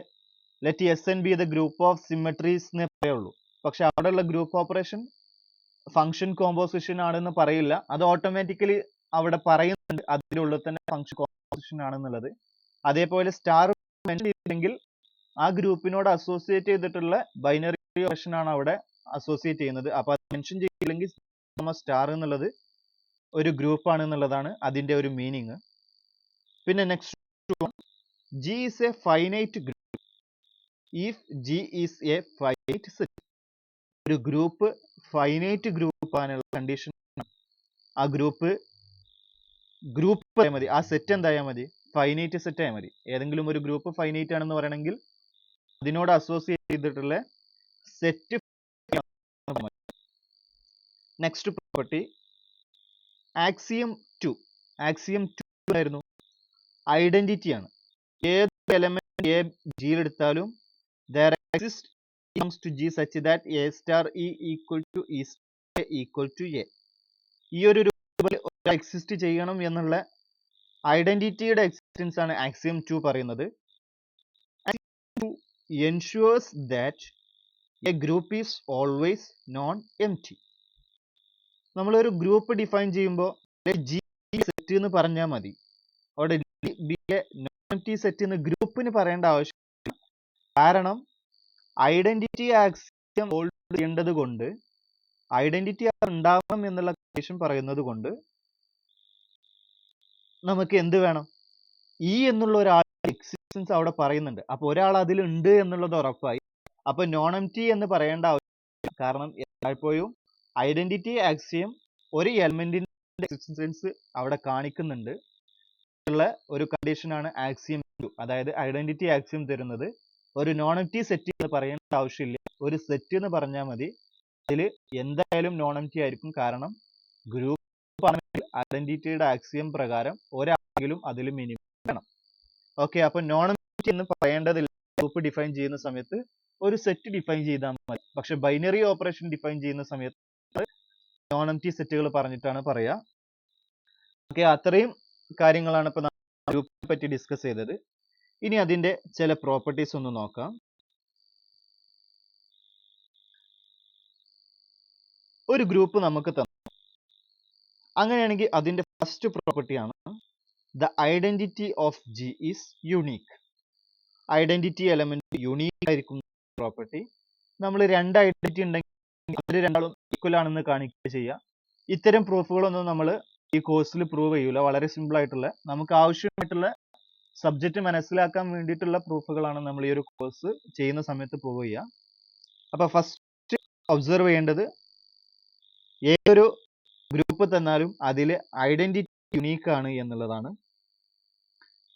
let SN B the group of cemeteries എന്നേ പറയുള്ളൂ. പക്ഷെ അവിടെയുള്ള ഗ്രൂപ്പ് ഓപ്പറേഷൻ ഫംഗ്ഷൻ കോമ്പോസിഷൻ ആണെന്ന് പറയില്ല. അത് ഓട്ടോമാറ്റിക്കലി അവിടെ പറയുന്നുണ്ട് അതിൻ്റെ ഉള്ളിൽ തന്നെ ഫംഗ്ഷൻ കോമ്പോസിഷൻ ആണെന്നുള്ളത്. അതേപോലെ സ്റ്റാർ മെൻഷൻ ചെയ്തില്ലെങ്കിൽ ആ ഗ്രൂപ്പിനോട് അസോസിയേറ്റ് ചെയ്തിട്ടുള്ള ബൈനറി ഓപ്പറേഷൻ ആണ് അവിടെ അസോസിയേറ്റ് ചെയ്യുന്നത്. അപ്പൊ അത് മെൻഷൻ ചെയ്തില്ലെങ്കിൽ സ്റ്റാർ എന്നുള്ളത് ഒരു ഗ്രൂപ്പ് ആണ് എന്നുള്ളതാണ് അതിന്റെ ഒരു മീനിങ്. പിന്നെ next, G is a finite group if G is a finite set. ഒരു ഗ്രൂപ്പ് ഫൈനൈറ്റ് ഗ്രൂപ്പ് ആകാനുള്ള കണ്ടീഷൻ ആ ഗ്രൂപ്പ് ആയാൽ മതി, ആ സെറ്റ് എന്തായാൽ മതി? ഫൈനൈറ്റ് സെറ്റ് ആയാൽ മതി. ഏതെങ്കിലും ഒരു ഗ്രൂപ്പ് ഫൈനൈറ്റ് ആണെന്ന് പറയണമെങ്കിൽ അതിനോട് അസോസിയേറ്റ് ചെയ്തിട്ടുള്ള set. Next property axiom 2. Axiom 2 ആയിരുന്നു ഐഡന്റിറ്റി ആണ്. ഏത് എലമെന്റ് എ ജിയിൽ എടുത്താലും there exists comes to G such that A star E equal to E star equal to A. ഈ ഒരു രൂപത്തിൽ എക്സിസ്റ്റ് ചെയ്യണം എന്നുള്ള ഐഡന്റിറ്റിയുടെ എക്സിസ്റ്റൻസ് ആണ് ആക്സിയം 2 പറയുന്നത്. ensures that a group is always non-empty. നമ്മളൊരു ഗ്രൂപ്പ് ഡിഫൈൻ ചെയ്യുമ്പോൾ G സെറ്റ് എന്ന് പറഞ്ഞാൽ മതി. അവിടെ non-empty സെറ്റ് എന്ന് ഗ്രൂപ്പിന് പറയേണ്ട ആവശ്യമില്ല. കാരണം ഐഡന്റിറ്റി ആക്സിയം ഹോൾഡ് ചെയ്യേണ്ടത് കൊണ്ട്, ഐഡന്റിറ്റി ഉണ്ടാവണം എന്നുള്ള കണ്ടീഷൻ പറയുന്നത് കൊണ്ട് നമുക്ക് എന്ത് വേണം? ഈ എന്നുള്ള ഒരാളുടെ എക്സിസ്റ്റൻസ് അവിടെ പറയുന്നുണ്ട്. അപ്പൊ ഒരാൾ അതിലുണ്ട് എന്നുള്ളത് ഉറപ്പായി. അപ്പൊ നോൺ എംപ്റ്റി എന്ന് പറയേണ്ട ആവശ്യമില്ല. കാരണം എല്ലായ്പ്പോഴും ഐഡന്റിറ്റി ആക്സിയം ഒരു എലമെന്റിന്റെ എക്സിസ്റ്റൻസ് അവിടെ കാണിക്കുന്നുണ്ട് ഉള്ള ഒരു കണ്ടീഷനാണ് ആക്സിയം 2. അതായത് ഐഡന്റിറ്റി ആക്സിയം തരുന്നത്. ഒരു നോൺ എംപ്റ്റി സെറ്റ് എന്ന് പറയേണ്ട ആവശ്യമില്ല, ഒരു സെറ്റ് എന്ന് പറഞ്ഞാൽ മതി. അതിൽ എന്തായാലും നോൺ എംപ്റ്റി ആയിരിക്കും. കാരണം ഗ്രൂപ്പ് ആണെങ്കിൽ ഐഡന്റിറ്റിയുടെ ആക്സിയം പ്രകാരം ഒരാളെങ്കിലും അതിൽ മിനിമം വേണം. ഓക്കെ, അപ്പൊ നോൺ എംപ്റ്റി എന്ന് പറയേണ്ടതില്ല. ഗ്രൂപ്പ് ഡിഫൈൻ ചെയ്യുന്ന സമയത്ത് ഒരു സെറ്റ് ഡിഫൈൻ ചെയ്താൽ മതി. പക്ഷെ ബൈനറി ഓപ്പറേഷൻ ഡിഫൈൻ ചെയ്യുന്ന സമയത്ത് നോൺ എംപ്റ്റി സെറ്റുകൾ പറഞ്ഞിട്ടാണ് പറയാ. ഓക്കെ, അത്രയും കാര്യങ്ങളാണ് ഇപ്പൊ ഗ്രൂപ്പിനെ പറ്റി ഡിസ്കസ് ചെയ്തത്. ഇനി അതിന്റെ ചില പ്രോപ്പർട്ടീസ് ഒന്ന് നോക്കാം. ഒരു ഗ്രൂപ്പ് നമുക്ക് തന്നു. അങ്ങനെയാണെങ്കിൽ അതിന്റെ ഫസ്റ്റ് പ്രോപ്പർട്ടിയാണ് the identity of G is unique. Identity element unique ആയിരിക്കും പ്രോപ്പർട്ടി. നമ്മൾ രണ്ട് ഐഡന്റിറ്റി ഉണ്ടെങ്കിൽ അവർ രണ്ടാളും ഈക്വൽ ആണെന്ന് കാണിക്കുക ചെയ്യുക. ഇത്തരം പ്രൂഫുകളൊന്നും നമ്മൾ ഈ കോഴ്സിൽ പ്രൂവ് ചെയ്യൂല. വളരെ സിമ്പിൾ ആയിട്ടുള്ള നമുക്ക് ആവശ്യമായിട്ടുള്ള സബ്ജക്റ്റ് മനസ്സിലാക്കാൻ വേണ്ടിയിട്ടുള്ള പ്രൂഫുകളാണ് നമ്മൾ ഈ ഒരു കോഴ്സ് ചെയ്യുന്ന സമയത്ത് പ്രൂവ് ചെയ്യുക. അപ്പൊ ഫസ്റ്റ് ഒബ്സർവ് ചെയ്യേണ്ടത് ഏതൊരു ഗ്രൂപ്പ് തന്നാലും അതിൽ ഐഡന്റിറ്റി യുണീക്ക് ആണ് എന്നുള്ളതാണ്.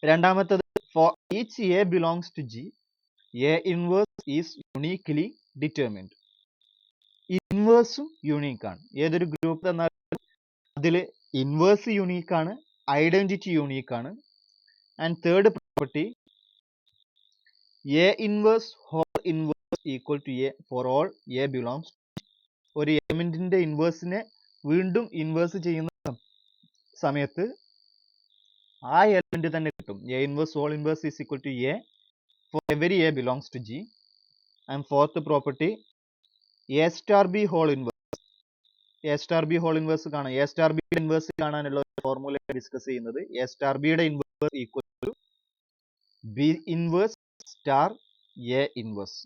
രണ്ടാമത്തത് for each A belongs to G A inverse is uniquely determined. ഇൻവേഴ്സും യുണീക്ക് ആണ്. ഏതൊരു ഗ്രൂപ്പ് തന്നാലും അതിൽ ഇൻവേഴ്സ് യുണീക്ക് ആണ്, ഐഡന്റിറ്റി യുണീക്ക് ആണ്. And third property A inverse whole inverse equal to A for all A belongs. ഒരു എലമെന്റിന്റെ ഇൻവേഴ്സിനെ വീണ്ടും ഇൻവേഴ്സ് ചെയ്യുന്ന സമയത്ത് ആ എലമെന്റ് തന്നെ കിട്ടും. A inverse whole inverse is equal to A four every A belongs to G. And fourth property A star B whole inverse. A star B whole inverse കാണാം. A star B inverse കാണാനുള്ള ഒരു formula discuss ചെയ്യുന്നത് A star ബിയുടെ inverse equal to B inverse star A inverse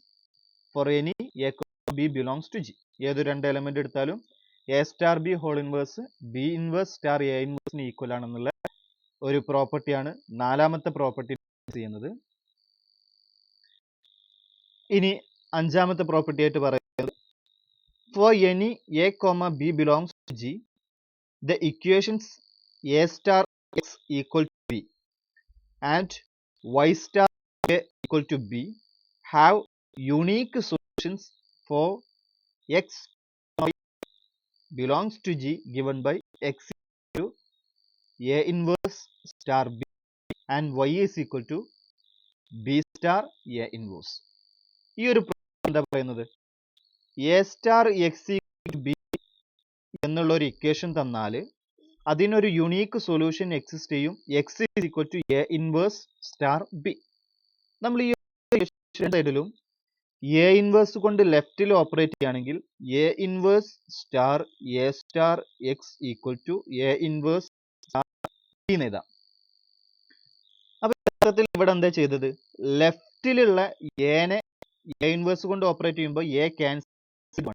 four any A B belongs to G. ഏത് രണ്ട് element എടുത്താലും A star B whole inverse B inverse star A ഇൻവേഴ്സിന് equal ആണെന്നുള്ള ഒരു പ്രോപ്പർട്ടിയാണ് നാലാമത്തെ പ്രോപ്പർട്ടി ചെയ്യുന്നത്. ഇനി അഞ്ചാമത്തെ പ്രോപ്പർട്ടി ആയിട്ട് പറയുന്നത് for any A comma B belongs to G the equations A star X equal to B and Y star A equal to B have unique solutions for X belongs to G given by x to A inverse star B and y is equal to B star A inverse. ഈ ഒരു എന്താ പറയുന്നത് A star x equal to B എന്നുള്ള ഒരു equation തന്നാൽ അതിനൊരു unique solution exist ചെയ്യും. x is equal to A inverse star B. നമ്മൾ ഈ സൈഡിലും എ ഇൻവേഴ്സ് കൊണ്ട് ലെഫ്റ്റിൽ ഓപ്പറേറ്റ് ചെയ്യുകയാണെങ്കിൽ a inverse star a star X equal to a inverse star b എന്ന് എഴുതാം. അപ്പൊ യഥാർത്ഥത്തിൽ ഇവിടെ എന്താ ചെയ്തത്, ലെഫ്റ്റിലുള്ള എനെ എ ഇൻവേഴ്സ് കൊണ്ട് ഓപ്പറേറ്റ് ചെയ്യുമ്പോൾ എ ക്യാൻസൽ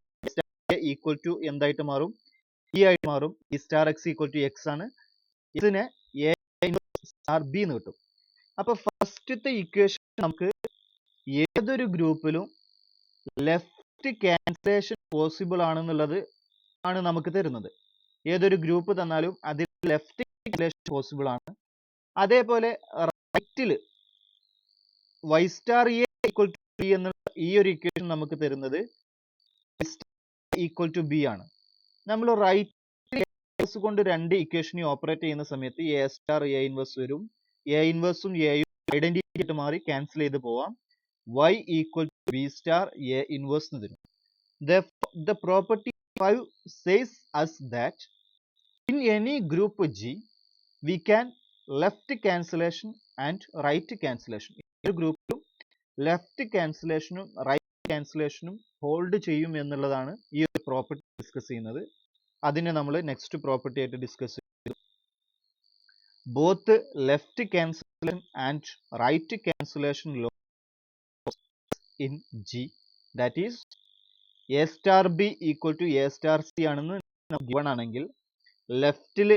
ഈക്വൽ ടു എന്തായിട്ട് മാറും, ഇ ആയിട്ട് മാറും. E star X equal to x ആണ്. ഇതിനെ എ ഇൻവേഴ്സ് സ്റ്റാർ ബി എന്ന് കിട്ടും. അപ്പൊ ഫസ്റ്റത്തെ ഇക്വേഷൻ നമുക്ക് ഏതൊരു ഗ്രൂപ്പിലും ലെഫ്റ്റ് ക്യാൻസലേഷൻ പോസിബിൾ ആണെന്നുള്ളത് ആണ് നമുക്ക് തരുന്നത്. ഏതൊരു ഗ്രൂപ്പ് തന്നാലും അതിൽ ലെഫ്റ്റ് ക്യാൻസലേഷൻ പോസിബിൾ ആണ്. അതേപോലെ റൈറ്റിൽ Y star A equal to B എന്നുള്ള ഈ ഒരു ഇക്വേഷൻ നമുക്ക് തരുന്നത് ഈക്വൽ ടു ബി ആണ്. നമ്മൾ റൈറ്റ് കൊണ്ട് രണ്ട് ഇക്വേഷനെ ഓപ്പറേറ്റ് ചെയ്യുന്ന സമയത്ത് എ സ്റ്റാർ എ ഇൻവേഴ്സ് വരും. എ ഇൻവേഴ്സും എയും ഐഡന്റിറ്റി ആയിട്ട് മാറി ക്യാൻസൽ ചെയ്ത് പോവാം. y equal to b star a inverse എന്ന് തരും. The property 5 says us that in any group G we can left cancellation and right cancellation. ഒരു ഗ്രൂപ്പിലും ലെഫ്റ്റ് ക്യാൻസലേഷനും റൈറ്റ് ക്യാൻസലേഷനും ഹോൾഡ് ചെയ്യും എന്നുള്ളതാണ് ഈ ഒരു പ്രോപ്പർട്ടി ഡിസ്കസ് ചെയ്യുന്നത്. അതിനെ നമ്മൾ നെക്സ്റ്റ് പ്രോപ്പർട്ടി ആയിട്ട് ഡിസ്കസ് ചെയ്തു. Both left cancellation and right cancellation in G, that is A star B equal to A star C ആണെന്ന് given ആണെങ്കിൽ ലെഫ്റ്റിൽ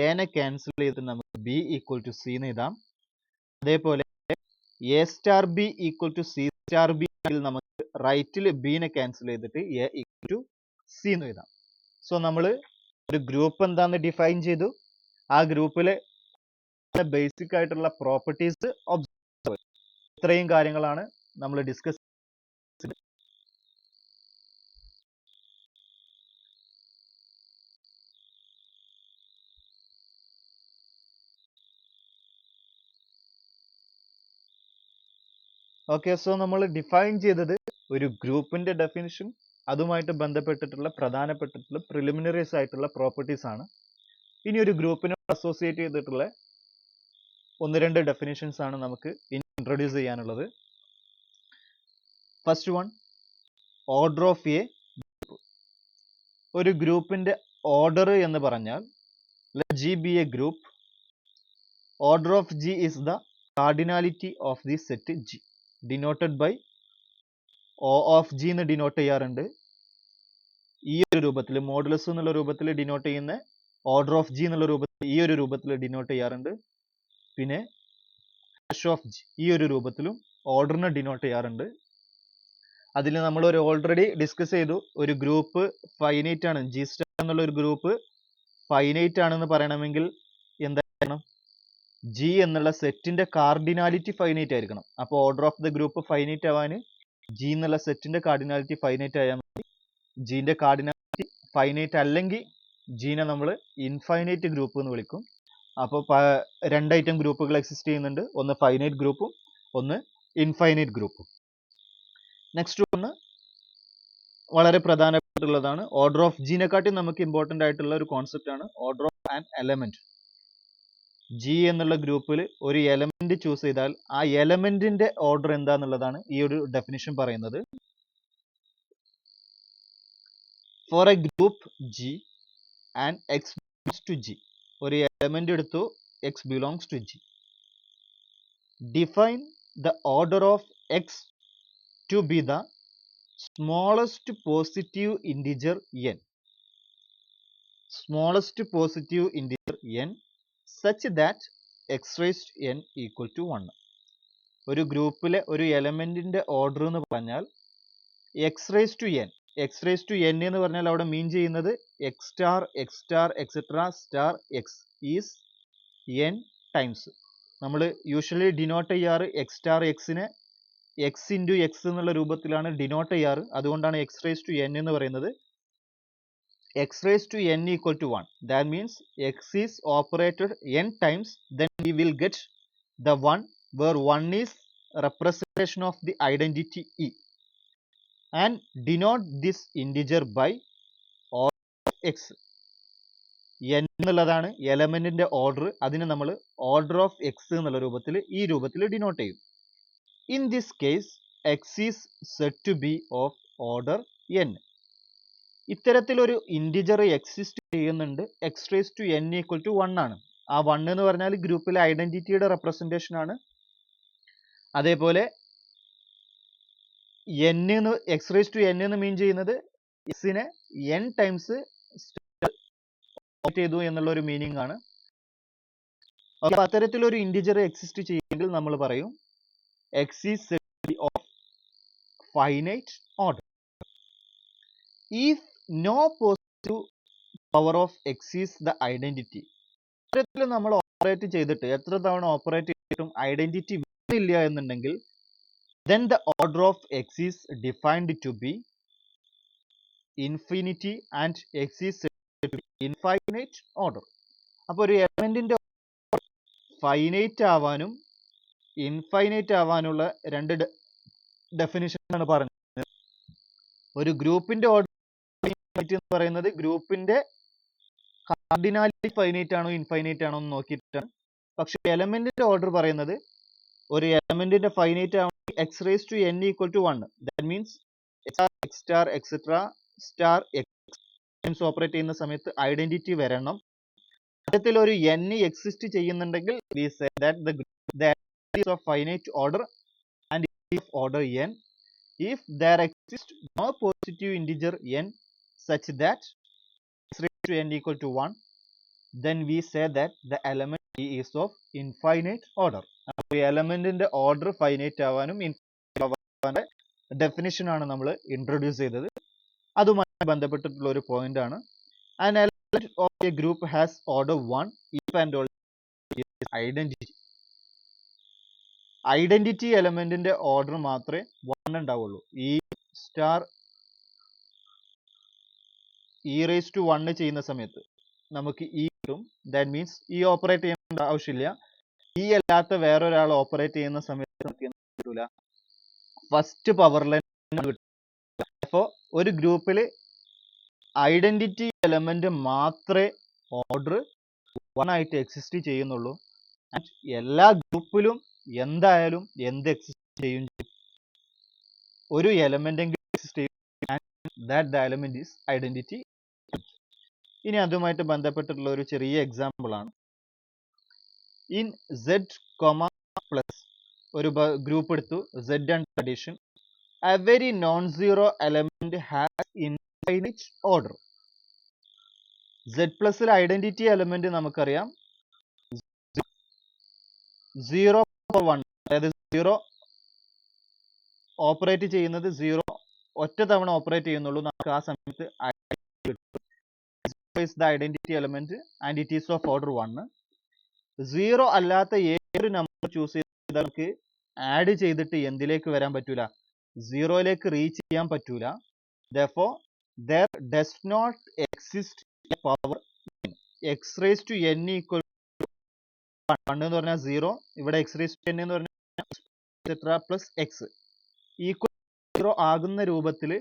എനെ ക്യാൻസൽ ചെയ്ത് നമുക്ക് B equal to C എന്ന് എഴുതാം. അതേപോലെ A star B equal to C star B ആണെങ്കിൽ നമുക്ക് റൈറ്റിൽ ബിനെ ക്യാൻസൽ ചെയ്തിട്ട് A equal to C എന്ന് എഴുതാം. സോ നമ്മൾ ഒരു ഗ്രൂപ്പ് എന്താന്ന് ഡിഫൈൻ ചെയ്തു. ആ ഗ്രൂപ്പിലെ ബേസിക് ആയിട്ടുള്ള പ്രോപ്പർട്ടീസ് ഒബ്സർവ്. ഇത്രയും കാര്യങ്ങളാണ് നമ്മൾ ഡിസ്കസ്. ഓക്കെ, സോ നമ്മൾ ഡിഫൈൻ ചെയ്തത് ഒരു ഗ്രൂപ്പിന്റെ ഡെഫിനിഷൻ, അതുമായിട്ട് ബന്ധപ്പെട്ടിട്ടുള്ള പ്രധാനപ്പെട്ടിട്ടുള്ള പ്രിലിമിനറീസ് ആയിട്ടുള്ള പ്രോപ്പർട്ടീസ് ആണ്. ഇനി ഒരു ഗ്രൂപ്പിനോട് അസോസിയേറ്റ് ചെയ്തിട്ടുള്ള ഒന്ന് രണ്ട് ഡെഫിനിഷൻസ് ആണ് നമുക്ക് ഇൻട്രൊഡ്യൂസ് ചെയ്യാനുള്ളത്. First one, order of a group. ഒരു ഗ്രൂപ്പിന്റെ ഓർഡർ എന്ന് പറഞ്ഞാൽ let G be a group. Order of G is the cardinality of the set G, denoted by O of G എന്ന് ഡിനോട്ട് ചെയ്യാറുണ്ട്. ഈ ഒരു രൂപത്തിൽ മോഡുലസ് എന്നുള്ള രൂപത്തിൽ ഡിനോട്ട് ചെയ്യുന്ന ഓർഡർ ഓഫ് ജി എന്നുള്ള രൂപത്തിൽ ഈ ഒരു രൂപത്തിൽ ഡിനോട്ട് ചെയ്യാറുണ്ട്. പിന്നെ ഹാഷ് ഓഫ് ജി ഈ ഒരു രൂപത്തിലും ഓർഡറിനെ ഡിനോട്ട് ചെയ്യാറുണ്ട്. അതിൽ നമ്മൾ ഒരു ഓൾറെഡി ഡിസ്കസ് ചെയ്തു, ഒരു ഗ്രൂപ്പ് ഫൈനൈറ്റ് ആണ്, ജി സ്റ്റാർ എന്നുള്ള ഒരു ഗ്രൂപ്പ് ഫൈനൈറ്റ് ആണെന്ന് പറയണമെങ്കിൽ എന്താണ്, ജി എന്നുള്ള സെറ്റിന്റെ കാർഡിനാലിറ്റി ഫൈനൈറ്റ് ആയിരിക്കണം. അപ്പോൾ order of the group finite ആവാൻ ജി എന്നുള്ള സെറ്റിന്റെ കാർഡിനാലിറ്റി ഫൈനൈറ്റ് ആയാൽ മതി. ജിന്റെ കാർഡിനാലിറ്റി ഫൈനൈറ്റ് അല്ലെങ്കിൽ ജീനെ നമ്മൾ ഇൻഫൈനൈറ്റ് ഗ്രൂപ്പ് എന്ന് വിളിക്കും. അപ്പോൾ രണ്ട് ഐറ്റം ഗ്രൂപ്പുകൾ എക്സിസ്റ്റ് ചെയ്യുന്നുണ്ട്, ഒന്ന് ഫൈനൈറ്റ് ഗ്രൂപ്പും ഒന്ന് ഇൻഫൈനൈറ്റ് ഗ്രൂപ്പും. നെക്സ്റ്റ് ഒന്ന് വളരെ പ്രധാനപ്പെട്ടുള്ളതാണ്, ഓർഡർ ഓഫ് ജീനെക്കാട്ടി നമുക്ക് ഇമ്പോർട്ടൻ്റ് ആയിട്ടുള്ള ഒരു കോൺസെപ്റ്റ് ആണ് order of an element. G എന്നുള്ള ഗ്രൂപ്പിൽ ഒരു എലമെന്റ് ചൂസ് ചെയ്താൽ ആ എലമെന്റിന്റെ ഓർഡർ എന്താന്നുള്ളതാണ് ഈ ഒരു ഡെഫിനിഷൻ പറയുന്നത്. For a group G and x belongs to G, ഒരു എലമെന്റ് എടുത്തു x belongs to G. Define the order of x to be the smallest positive integer n, smallest positive integer n such that x raised to n equal to 1. ഒരു ഗ്രൂപ്പിലെ ഒരു എലമെന്റിന്റെ order എന്ന് പറഞ്ഞാൽ X raise to N, X raise to N എന്ന് പറഞ്ഞാൽ അവിടെ mean ചെയ്യുന്നത് X star etcetera star X is N times. നമ്മൾ യൂഷ്വലി ഡിനോട്ട് ചെയ്യാറ് എക്സ് സ്റ്റാർ എക്സിനെ എക്സ് ഇൻറ്റു എക്സ് എന്നുള്ള രൂപത്തിലാണ് ഡിനോട്ട് ചെയ്യാറ്. അതുകൊണ്ടാണ് എക്സ് റേസ് ടു എൻ എന്ന് പറയുന്നത്. X raise to n equal to 1, that means x is operated n times, then we will get the 1 where 1 is representation of the identity E, and denote this integer by order of x. n എന്നുള്ളതാണ് എലമെന്റിന്റെ order, അതിനെ നമ്മൾ order of X എന്നുള്ള രൂപത്തിൽ ഈ രൂപത്തിൽ denote ചെയ്യും. In this case, x is said to be of order n. ഇത്തരത്തിലൊരു integer exist ചെയ്യുന്നുണ്ട്, x raise to n equal to 1 ആണ്. ആ 1 എന്ന് പറഞ്ഞാൽ ഗ്രൂപ്പിലെ ഐഡന്റിറ്റിയുടെ റെപ്രസെന്റേഷൻ ആണ്. അതേപോലെ എൻ എന്ന് എക്സ് റേസ് ടു എൻ എന്ന് മീൻ ചെയ്യുന്നത് എക്സിനെ എൻ ടൈംസ് ചെയ്തു എന്നുള്ള ഒരു മീനിങ് ആണ്. അത്തരത്തിലൊരു ഇൻറ്റിജർ എക്സിസ്റ്റ് ചെയ്യുമെങ്കിൽ നമ്മൾ പറയും x is said to be of finite order. If no positive power of x is the identity, ഇത്തരത്തിൽ നമ്മൾ ഓപ്പറേറ്റ് ചെയ്തിട്ട് എത്ര തവണ ഓപ്പറേറ്റ് ചെയ്തിട്ടും ഐഡന്റിറ്റി ഇല്ല എന്നുണ്ടെങ്കിൽ then the order of x is defined to be infinity and x is said to be infinite order. അപ്പോൾ ഒരു എലമെന്റിന്റെ ഫൈനൈറ്റ് ആവാനും ഇൻഫൈനൈറ്റ് ആവാനുള്ള രണ്ട് ഡെഫിനിഷൻ ആണ് പറഞ്ഞത്. ഒരു ഗ്രൂപ്പിന്റെ ഓർഡർ എന്ന് പറയുന്നത് ഗ്രൂപ്പിന്റെ കാർഡിനാലിറ്റി ഫൈനൈറ്റ് ആണോ ഇൻഫൈനൈറ്റ് ആണോ എന്ന് നോക്കിയിട്ടാണ്. പക്ഷെ എലമെന്റിന്റെ ഓർഡർ പറയുന്നത് ഒരു എലമെന്റിന്റെ ഫൈനൈറ്റ് ആണെങ്കിൽ x raise to n equal to 1, that means x star etcetera star x operate ചെയ്യുന്ന സമയത്ത് ഐഡന്റിറ്റി വരണം. അത്തരത്തിൽ ഒരു n എക്സിസ്റ്റ് ചെയ്യുന്നുണ്ടെങ്കിൽ we say that the is of finite order and is of order n. If there exists no positive integer n such that x raised to n equal to 1, then we say that the element E is of infinite order. അപ്പോൾ എലമെന്റിന്റെ order finite ആവാനും definition ആണ് നമ്മൾ introduce ചെയ്തത്. അതുമായി ബന്ധപ്പെട്ടിട്ടുള്ള ഒരു point ആണ്. An element of a group has order 1 if and only identity. Identity എലമെന്റിന്റെ order മാത്രമേ 1 ഉണ്ടാവുള്ളൂ. ഈ സ്റ്റാർ ഇ റേസ് ടു 1 ചെയ്യുന്ന സമയത്ത് നമുക്ക് ഈ കിട്ടും. ദാറ്റ് മീൻസ് ഈ ഓപ്പറേറ്റ് ചെയ്യേണ്ട ആവശ്യമില്ല. ഈ അല്ലാത്ത വേറൊരാൾ ഓപ്പറേറ്റ് ചെയ്യുന്ന സമയത്ത് നമുക്ക് കിട്ടൂല, ഫസ്റ്റ് പവർ ലൈൻ കിട്ടും. അപ്പോൾ ഒരു ഗ്രൂപ്പിൽ ഐഡന്റിറ്റി എലമെന്റ് മാത്രമേ ഓർഡർ 1 ആയിട്ട് എക്സിസ്റ്റ് ചെയ്യുന്നുള്ളൂ. എല്ലാ ഗ്രൂപ്പിലും എന്തായാലും എന്ത് എക്സിസ്റ്റ് ചെയ്യും, ഒരു എലമെന്റ് എങ്കിലും എക്സിസ്റ്റ് ചെയ്യും. That the element is identity. ഇനി അതുമായിട്ട് ബന്ധപ്പെട്ടിട്ടുള്ള ഒരു ചെറിയ എക്സാമ്പിൾ ആണ്. ഇൻ സെഡ് കോമ പ്ലസ് ഒരു ഗ്രൂപ്പ് എടുത്തു, Z and addition. Every non zero element has infinite order. Z പ്ലസിൽ ഐഡന്റിറ്റി എലമെന്റ് നമുക്കറിയാം 0/1, അതായത് 0 ഓപ്പറേറ്റ് ചെയ്യുന്നത് 0 ഒറ്റ തവണ ഓപ്പറേറ്റ് ചെയ്യുന്നുള്ളൂ. നമുക്ക് ആ സമയത്ത് the identity element and it is of order 1. 0 അല്ലാത്ത ഏതൊരു നമ്പർ ചൂസ് ചെയ്ത് നമുക്ക് ആഡ് ചെയ്തിട്ട് എന്തിലേക്ക് വരാൻ പറ്റൂല, 0യിലേക്ക് റീച്ച് ചെയ്യാൻ പറ്റൂല. Therefore, there does not exist a power x raised to n equal to 1 എന്ന് പറഞ്ഞാൽ 0, ഇവിടെ x raised to n എന്ന് പറഞ്ഞാൽ പ്ലസ് എക്സ് ഈക്വൽ 0 ആകുന്ന രൂപത്തിൽ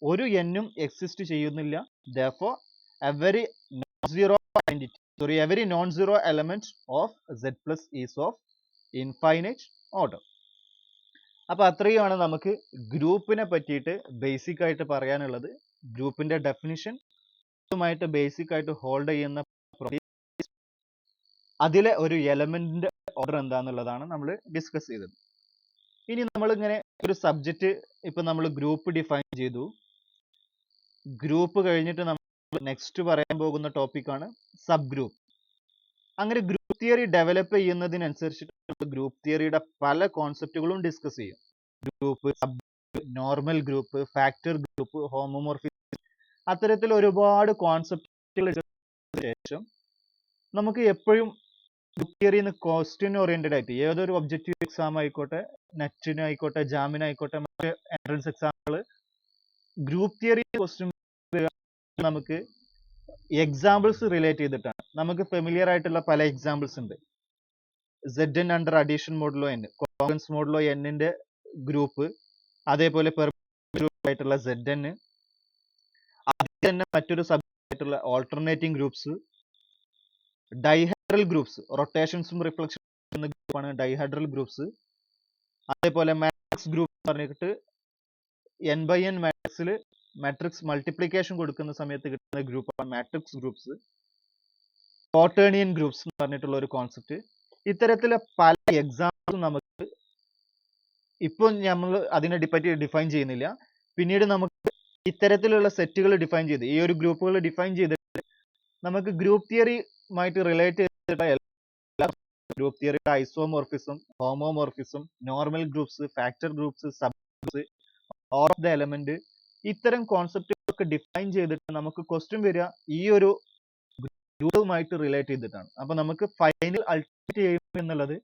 ഒരു എന്നും എക്സിസ്റ്റ് ചെയ്യുന്നില്ല. Therefore, every non-zero element of Z plus is of infinite order. അപ്പോൾ അത്രയുമാണ് നമുക്ക് ഗ്രൂപ്പിനെ പറ്റിയിട്ട് ബേസിക് ആയിട്ട് പറയാനുള്ളത്. ഗ്രൂപ്പിന്റെ ഡെഫിനിഷൻ, ുമായിട്ട് ബേസിക് ആയിട്ട് ഹോൾഡ് ചെയ്യുന്ന അതിലെ ഒരു എലമെന്റിന്റെ ഓർഡർ എന്താന്നുള്ളതാണ് നമ്മൾ ഡിസ്കസ് ചെയ്തത്. ഇനി നമ്മൾ ഇങ്ങനെ ഒരു സബ്ജക്റ്റ്, ഇപ്പൊ നമ്മൾ ഗ്രൂപ്പ് ഡിഫൈൻ ചെയ്തു. ഗ്രൂപ്പ് കഴിഞ്ഞിട്ട് നമ്മൾ നെക്സ്റ്റ് പറയാൻ പോകുന്ന ടോപ്പിക്കാണ് സബ് ഗ്രൂപ്പ്. അങ്ങനെ ഗ്രൂപ്പ് തിയറി ഡെവലപ്പ് ചെയ്യുന്നതിനനുസരിച്ചിട്ട് ഗ്രൂപ്പ് തിയറിയുടെ പല കോൺസെപ്റ്റുകളും ഡിസ്കസ് ചെയ്യും. Group, sub, normal group, factor group, homomorphism, അത്തരത്തിൽ ഒരുപാട് കോൺസെപ്റ്റുകൾ ശേഷം നമുക്ക് എപ്പോഴും ഗ്രൂപ്പ് തിയറിന്ന് ക്വസ്റ്റ്യൻ ഓറിയന്റഡ് ആയിട്ട് ഏതൊരു ഒബ്ജക്റ്റീവ് എക്സാം ആയിക്കോട്ടെ, നെറ്റിനായിക്കോട്ടെ, ജാമിനായിക്കോട്ടെ, മറ്റ് എൻട്രൻസ് എക്സാമുകൾ, ഗ്രൂപ്പ് തിയറി ക്വസ്റ്റ്യൻ നമുക്ക് എക്സാമ്പിൾസ് റിലേറ്റ് ചെയ്തിട്ടാണ്. നമുക്ക് ഫെമിലിയർ ആയിട്ടുള്ള പല എക്സാമ്പിൾസ് ഉണ്ട്. ZN under addition modulo n, congruence modulo n-ന്റെ ഗ്രൂപ്പ്, അതേപോലെ ഗ്രൂപ്പ് ആയിട്ടുള്ള ZN, അതിൽ തന്നെ മറ്റൊരു സബ്ജക്റ്റ് ആയിട്ടുള്ള ഓൾട്ടർനേറ്റിംഗ് ഗ്രൂപ്പ്സ്, ഡൈഹെഡ്രൽ ഗ്രൂപ്പ്സ്, റൊട്ടേഷൻസും റിഫ്ലക്ഷൻസും എന്ന ഗ്രൂപ്പാണ് ഡൈഹെഡ്രൽ ഗ്രൂപ്പ്സ്. അതേപോലെ മാട്രിക്സ് ഗ്രൂപ്പ് പറഞ്ഞിട്ട് n/n മാട്രിക്സിൽ മാട്രിക്സ് മൾട്ടിപ്ലിക്കേഷൻ കൊടുക്കുന്ന സമയത്ത് കിട്ടുന്ന ഗ്രൂപ്പാണ് മാട്രിക്സ് ഗ്രൂപ്പ്സ്. ക്വാട്ടേണിയൻ ഗ്രൂപ്പ്സ് എന്ന് പറഞ്ഞിട്ടുള്ള ഒരു കോൺസെപ്റ്റ്. ഇത്തരത്തിലെ പല എക്സാമ്പിൾസും നമുക്ക് ഇപ്പോൾ നമ്മൾ അതിനെ പറ്റി ഡിഫൈൻ ചെയ്യുന്നില്ല. പിന്നീട് നമുക്ക് ഇത്തരത്തിലുള്ള സെറ്റുകൾ ഡിഫൈൻ ചെയ്ത്, ഈ ഒരു ഗ്രൂപ്പുകൾ ഡിഫൈൻ ചെയ്തിട്ട് നമുക്ക് ഗ്രൂപ്പ് തിയറിയുമായിട്ട് റിലേറ്റ് ചെയ്തിട്ടുള്ള എല്ലാ ഗ്രൂപ്പ് തിയറിയുടെ isomorphism, homomorphism, normal groups, factor groups, sub groups, order of the element, ഇത്തരം കോൺസെപ്റ്റുകളൊക്കെ ഡിഫൈൻ ചെയ്തിട്ട് നമുക്ക് ക്വസ്റ്റ്യൻ വരിക ഈ ഒരു ഗ്രൂപ്പുമായിട്ട് റിലേറ്റ് ചെയ്തിട്ടാണ്. അപ്പൊ നമുക്ക് ഫൈനൽ അൾട്ടിമേറ്റ് ചെയ്യും എന്നുള്ളത്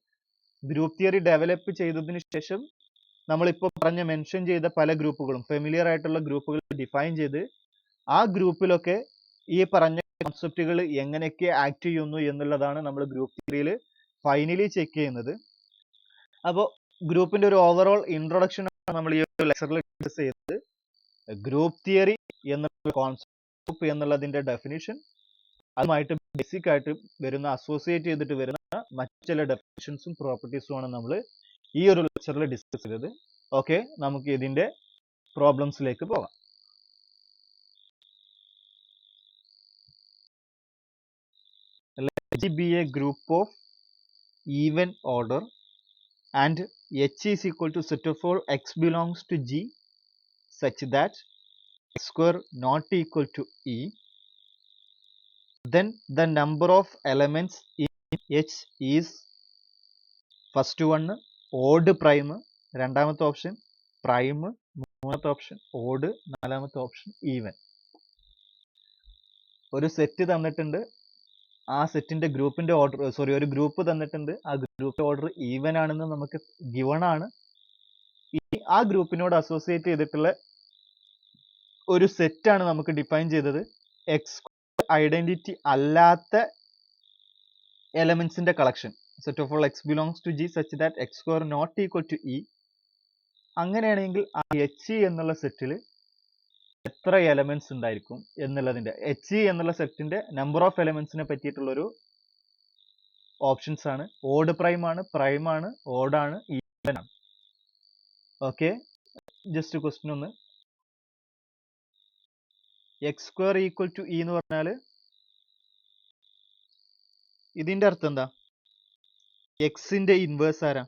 ഗ്രൂപ്പ് തിയറി ഡെവലപ്പ് ചെയ്തതിന് ശേഷം നമ്മളിപ്പോൾ പറഞ്ഞ മെൻഷൻ ചെയ്ത പല ഗ്രൂപ്പുകളും, ഫെമിലിയർ ആയിട്ടുള്ള ഗ്രൂപ്പുകൾ ഡിഫൈൻ ചെയ്ത് ആ ഗ്രൂപ്പിലൊക്കെ ഈ പറഞ്ഞ കോൺസെപ്റ്റുകൾ എങ്ങനെയൊക്കെ ആക്ട് ചെയ്യുന്നു എന്നുള്ളതാണ് നമ്മൾ ഗ്രൂപ്പ് തിയറിയിൽ ഫൈനലി ചെക്ക് ചെയ്യുന്നത്. അപ്പോൾ ഗ്രൂപ്പിന്റെ ഒരു ഓവറോൾ ഇൻട്രൊഡക്ഷൻ ആണ് നമ്മൾ ഈ ഒരു ലെക്ചറിൽ ഡിസ്കസ് ചെയ്തത്. ഗ്രൂപ്പ് തിയറി എന്നുള്ള കോൺസെപ്റ്റ് എന്നുള്ളതിന്റെ ഡെഫിനിഷൻ, അതുമായിട്ട് ബേസിക് ആയിട്ട് വരുന്ന അസോസിയേറ്റ് ചെയ്തിട്ട് വരുന്ന മറ്റു ചില ഡെഫിനിഷൻസും പ്രോപ്പർട്ടീസും ആണ് നമ്മൾ ഈ ഒരു ലെക്ചറിൽ ഡിസ്കസ് ചെയ്തത്. ഓക്കെ, നമുക്ക് ഇതിന്റെ പ്രോബ്ലംസിലേക്ക് പോകാം. Let G be a group of even order and H is equal to set of all x belongs to G such that x square not equal to E. Then the number of elements in H is first one odd prime, രണ്ടാമത്തെ option prime, മൂന്നാമത്തെ option odd, നാലാമത്തെ option even. ഒരു set തന്നിട്ടുണ്ട്, ആ സെറ്റിന്റെ ഗ്രൂപ്പിന്റെ order, ഒരു group തന്നിട്ടുണ്ട്, ആ ഗ്രൂപ്പിന്റെ ഓർഡർ ഈവൻ ആണെന്ന് നമുക്ക് ഗിവൺ ആണ്. ആ ഗ്രൂപ്പിനോട് അസോസിയേറ്റ് ചെയ്തിട്ടുള്ള ഒരു സെറ്റ് ആണ് നമുക്ക് ഡിഫൈൻ ചെയ്തത്. എക്സ് ഐഡന്റിറ്റി അല്ലാത്ത എലമെന്റ്സിന്റെ collection, set of all X belongs to G such that X square not equal to E. അങ്ങനെയാണെങ്കിൽ ആ എച്ച് എന്നുള്ള സെറ്റിൽ എത്ര എലമെന്റ്സ് ഉണ്ടായിരിക്കും എന്നുള്ളതിന്റെ, എച്ച് എന്നുള്ള സെറ്റിന്റെ നമ്പർ ഓഫ് എലമെന്റ്സിനെ പറ്റിയിട്ടുള്ള ഒരു ഓപ്ഷൻസ് ആണ്. ഓഡ് പ്രൈം ആണ്, ഓഡാണ്, ഈവൻ ആണ്. ഓക്കെ, ജസ്റ്റ് ക്വസ്റ്റ്യൻ ഒന്ന്, x square equal to E എന്ന് പറഞ്ഞാൽ ഇതിന്റെ അർത്ഥം എന്താ? എക്സിന്റെ ഇൻവേഴ്സ് ആരാ?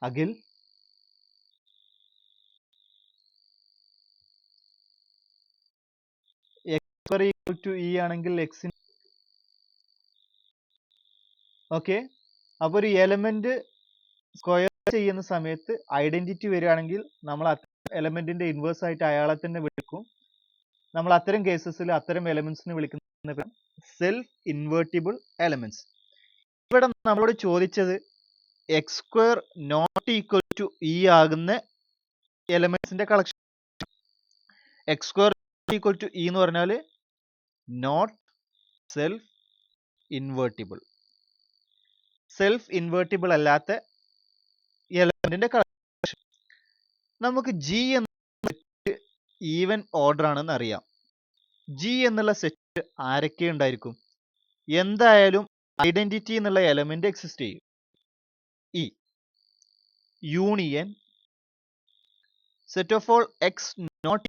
അഖിൽ, ഈക്വൽ ടു ഇ ആണെങ്കിൽ എക്സിന് ഓക്കെ. അപ്പൊ ഒരു എലമെന്റ് സ്ക്വയർ ചെയ്യുന്ന സമയത്ത് ഐഡന്റിറ്റി വരികയാണെങ്കിൽ നമ്മൾ എലമെന്റിന്റെ ഇൻവേഴ്സ് ആയിട്ട് അയാളെ തന്നെ വിളിക്കും. നമ്മൾ അത്തരം കേസസിൽ അത്തരം എലമെന്റ്സിനെ വിളിക്കുന്ന സെൽഫ് ഇൻവേർട്ടിബിൾ എലമെന്റ്സ്. ഇവിടെ നമ്മളോട് ചോദിച്ചത് X square not equal to E ആകുന്ന എലമെന്റ്സിന്റെ collection. X square equal to E എന്ന് പറഞ്ഞാൽ not self invertible. Self invertible അല്ലാത്ത എലമെന്റിന്റെ കളക്ഷൻ. നമുക്ക് ജി എന്ന സെറ്റ് ഈവൻ ഓർഡർ ആണെന്ന് അറിയാം. ജി എന്നുള്ള സെറ്റ് ആരൊക്കെ ഉണ്ടായിരിക്കും? എന്തായാലും ഐഡന്റിറ്റി എന്നുള്ള എലമെന്റ് എക്സിസ്റ്റ് ചെയ്യും. E union set of all x not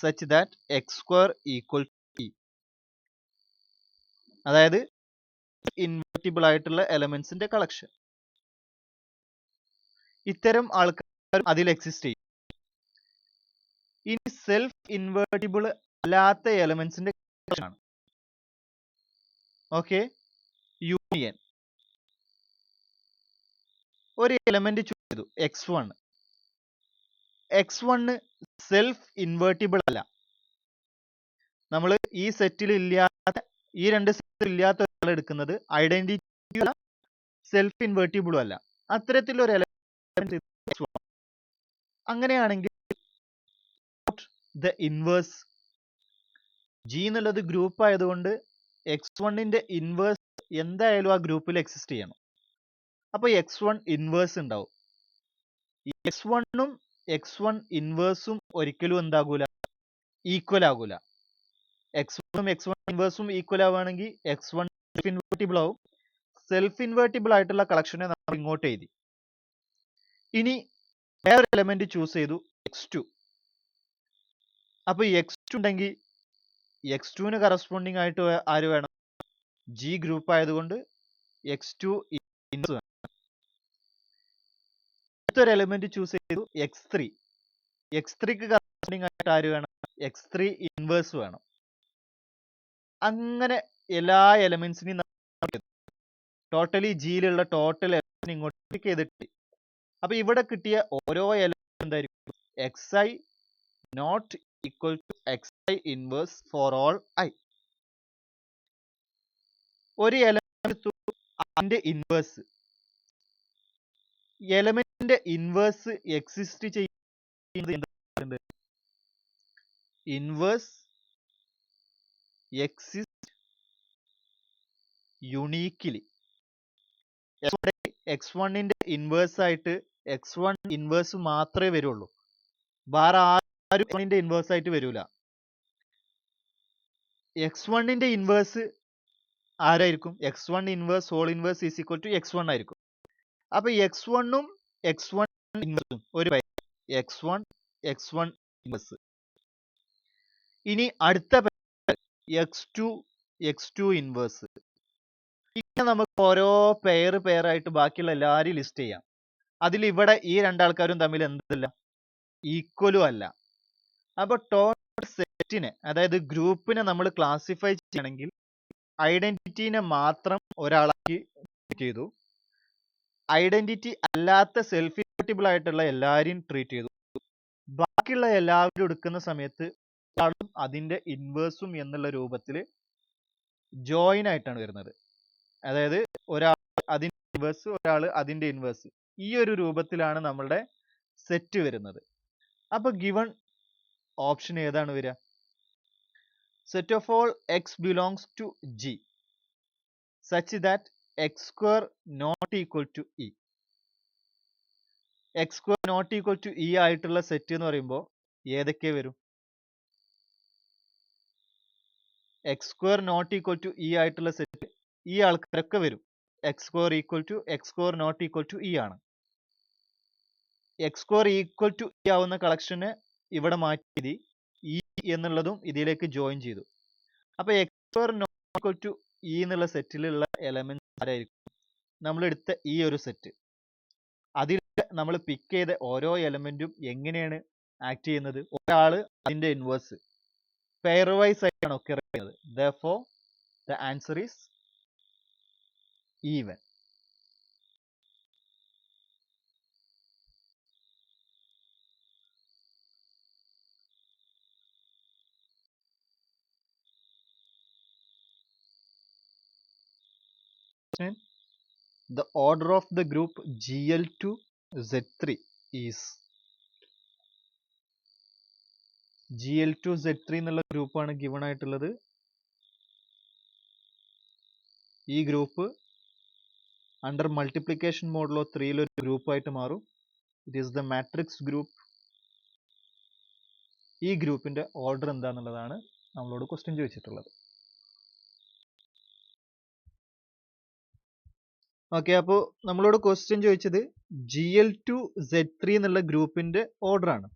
such that X square equal to e. അതായത് ഇൻവേർട്ടിബിൾ ആയിട്ടുള്ള എലമെന്റ്സിന്റെ കളക്ഷൻ. ഇത്തരം ആൾക്കാർ അതിൽ എക്സിസ്റ്റ് ചെയ്യും. ഇനി സെൽഫ് ഇൻവേർട്ടിബിൾ അല്ലാത്ത എലമെന്റ്സിന്റെ കളക്ഷൻ ആണ്. Okay, union. ഒരു എലമെന്റ് ചൂസ് ചെയ്തു x1. x1 സെൽഫ് ഇൻവേർട്ടിബിൾ അല്ല. നമ്മൾ ഈ സെറ്റിൽ ഇല്ലാത്ത, ഈ രണ്ട് സെറ്റിൽ ഇല്ലാത്ത ഒരാൾ എടുക്കുന്നത് ഐഡന്റിറ്റി സെൽഫ് ഇൻവേർട്ടിബിളും അല്ല. അത്തരത്തിലൊരു എലമെന്റ് x1. അങ്ങനെയാണെങ്കിൽ ദ ഇൻവേഴ്സ് ജി എന്നുള്ളത് ഗ്രൂപ്പ് ആയതുകൊണ്ട് x1ന്റെ ഇൻവേഴ്സ് എന്തായാലും ആ ഗ്രൂപ്പിൽ എക്സിസ്റ്റ് ചെയ്യണം. അപ്പൊ x1 ഇൻവേഴ്സ് ഉണ്ടാവും. x1ഉം x1 ഇൻവേഴ്സും ഒരിക്കലും എന്താകൂല? ഈക്വൽ ആകൂല. x1ഉം x1 ഇൻവേഴ്സും ഈക്വൽ ആവുകയാണെങ്കിൽ x1 സെൽഫ് ഇൻവേർട്ടിബിൾ ആവും. സെൽഫ് ഇൻവേർട്ടിബിൾ ആയിട്ടുള്ള കളക്ഷനെ നമ്മൾ ഇങ്ങോട്ട് എഴുതി. ഇനി വേറൊരു എലമെന്റ് ചൂസ് ചെയ്തു x2. അപ്പൊ x2 ഉണ്ടെങ്കിൽ x2ന് കറസ്പോണ്ടിങ് ആയിട്ട് ആര് വേണം? ജി ഗ്രൂപ്പ് ആയതുകൊണ്ട് x2 ഇൻവേഴ്സ് വേണം. അടുത്തൊരു എലമെന്റ് ചൂസ് ചെയ്തു x3. x3ക്ക് കറസ്പോണ്ടിങ് ആയിട്ട് ആര് വേണം? x3 ഇൻവേഴ്സ് വേണം. അങ്ങനെ എല്ലാ എലമെന്റ്സിനെയും ടോട്ടലി ജിയിലുള്ള ടോട്ടൽ എലമെന്റ് ഇങ്ങോട്ട് ചെയ്തിട്ട്, അപ്പൊ ഇവിടെ കിട്ടിയ ഓരോ എലമെന്റ് എന്തായിരിക്കും? xi not equal to xi inverse for all i. ഒരു എലമെന്റ് അതിന്റെ ഇൻവേഴ്സ്, എലമെന്റിന്റെ ഇൻവേഴ്സ് എക്സിസ്റ്റ് ചെയ്യുന്നത് എന്താണ്? Inverse exist uniquely. x1ന്റെ ഇൻവേഴ്സ് ആയിട്ട് x1 ഇൻവേഴ്സ് മാത്രമേ വരുള്ളൂ. വേറെ ആരും x1ന്റെ ഇൻവേഴ്സ് ആയിട്ട് വരൂല. x1ന്റെ ഇൻവേഴ്സ് ആരായിരിക്കും? x1 inverse whole inverse is equal to x1 ആയിരിക്കും. അപ്പൊ x1ഉം x1 ഇൻവേഴ്സും ഒരു x1 x1 ഇൻവേഴ്സ്. ഇനി അടുത്ത x2 x2 ഇൻവേഴ്സ്. ഇങ്ങനെ നമുക്ക് ഓരോ പെയർ ആയിട്ട് ബാക്കിയുള്ള എല്ലാവരെയും ലിസ്റ്റ് ചെയ്യാം. അതിൽ ഇവിടെ ഈ രണ്ടാൾക്കാരും തമ്മിൽ എന്തല്ല? ഈക്വലും അല്ല. അപ്പൊ ടോട്ടൽ സെറ്റിനെ, അതായത് ഗ്രൂപ്പിനെ നമ്മൾ ക്ലാസിഫൈ ചെയ്യണമെങ്കിൽ ഐഡന്റിറ്റീനെ മാത്രം ഒരാളാക്കി ചെയ്തു, ഐഡന്റിറ്റി അല്ലാത്ത സെൽഫ് ഇൻവേർട്ടിബിൾ ആയിട്ടുള്ള എല്ലാവരെയും ട്രീറ്റ് ചെയ്തു. ബാക്കിയുള്ള എല്ലാവരും എടുക്കുന്ന സമയത്ത് ഒരാളും അതിന്റെ ഇൻവേഴ്സും എന്നുള്ള രൂപത്തിൽ ജോയിൻ ആയിട്ടാണ് വരുന്നത്. അതായത് ഒരാൾ അതിന്റെ ഇൻവേഴ്സ്, ഒരാൾ അതിന്റെ ഇൻവേഴ്സ്, ഈ ഒരു രൂപത്തിലാണ് നമ്മളുടെ സെറ്റ് വരുന്നത്. അപ്പൊ ഗിവൺ ഓപ്ഷൻ ഏതാണ് വരിക? Set of all X belongs to G such that X square not equal to E. X square not equal to E ആയിട്ടുള്ള സെറ്റ് എന്ന് പറയുമ്പോൾ ഏതൊക്കെ വരും? X square not equal to E ആയിട്ടുള്ള സെറ്റ് ഈ ആൾക്കാരൊക്കെ വരും. X square equal to X square not equal to E ആണ്. X square equal to E ആവുന്ന കളക്ഷന് ഇവിടെ മാറ്റി ഇ എന്നുള്ളതും ഇതിലേക്ക് ജോയിൻ ചെയ്തു. അപ്പൊ x square not equal to e എന്നുള്ള സെറ്റിലുള്ള എലമെന്റ് ആരായിരിക്കും? നമ്മൾ എടുത്ത ഈ ഒരു സെറ്റ്, അതിൽ നമ്മൾ പിക്ക് ചെയ്ത ഓരോ എലമെന്റും എങ്ങനെയാണ് ആക്ട് ചെയ്യുന്നത്? ഒരാള് അതിന്റെ ഇൻവേഴ്സ് പെയർ വൈസ് ആയിട്ടാണ് ഒക്കെ ചെയ്യുന്നത്. Therefore, the answer is even. The order of the group GL2 Z3 is GL2 Z3 എന്നുള്ള ഗ്രൂപ്പാണ് ഗിവൺ ആയിട്ടുള്ളത്. ഈ ഗ്രൂപ്പ് അണ്ടർ മൾട്ടിപ്ലിക്കേഷൻ മോഡലോ 3 ഒരു ഗ്രൂപ്പായിട്ട് മാറും. It is the matrix group. ഈ ഗ്രൂപ്പിന്റെ ഓർഡർ എന്താണെന്നുള്ളതാണ് നമ്മളോട് ക്വസ്റ്റ്യൻ ചോദിച്ചിട്ടുള്ളത്. ഓക്കെ, അപ്പോൾ നമ്മളോട് ക്വസ്റ്റ്യൻ ചോദിച്ചത് GL2 Z3 എന്നുള്ള ഗ്രൂപ്പിന്റെ ഓർഡർ ആണ്.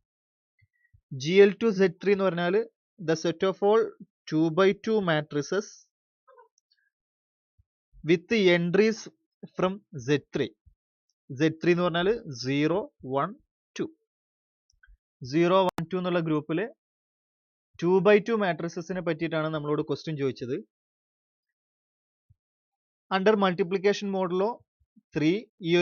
GL2 Z3 എന്ന് പറഞ്ഞാൽ the set of all 2x2 matrices with entries from Z3. Z3 എന്ന് പറഞ്ഞാൽ 0, 1, 2. 0, 1, 2 എന്നുള്ള ഗ്രൂപ്പിലെ 2x2 മാട്രിസസിനെ പറ്റിയിട്ടാണ് നമ്മളോട് ക്വസ്റ്റ്യൻ ചോദിച്ചത്. അണ്ടർ മൾട്ടിപ്ലിക്കേഷൻ മോഡലോ 3 ഈ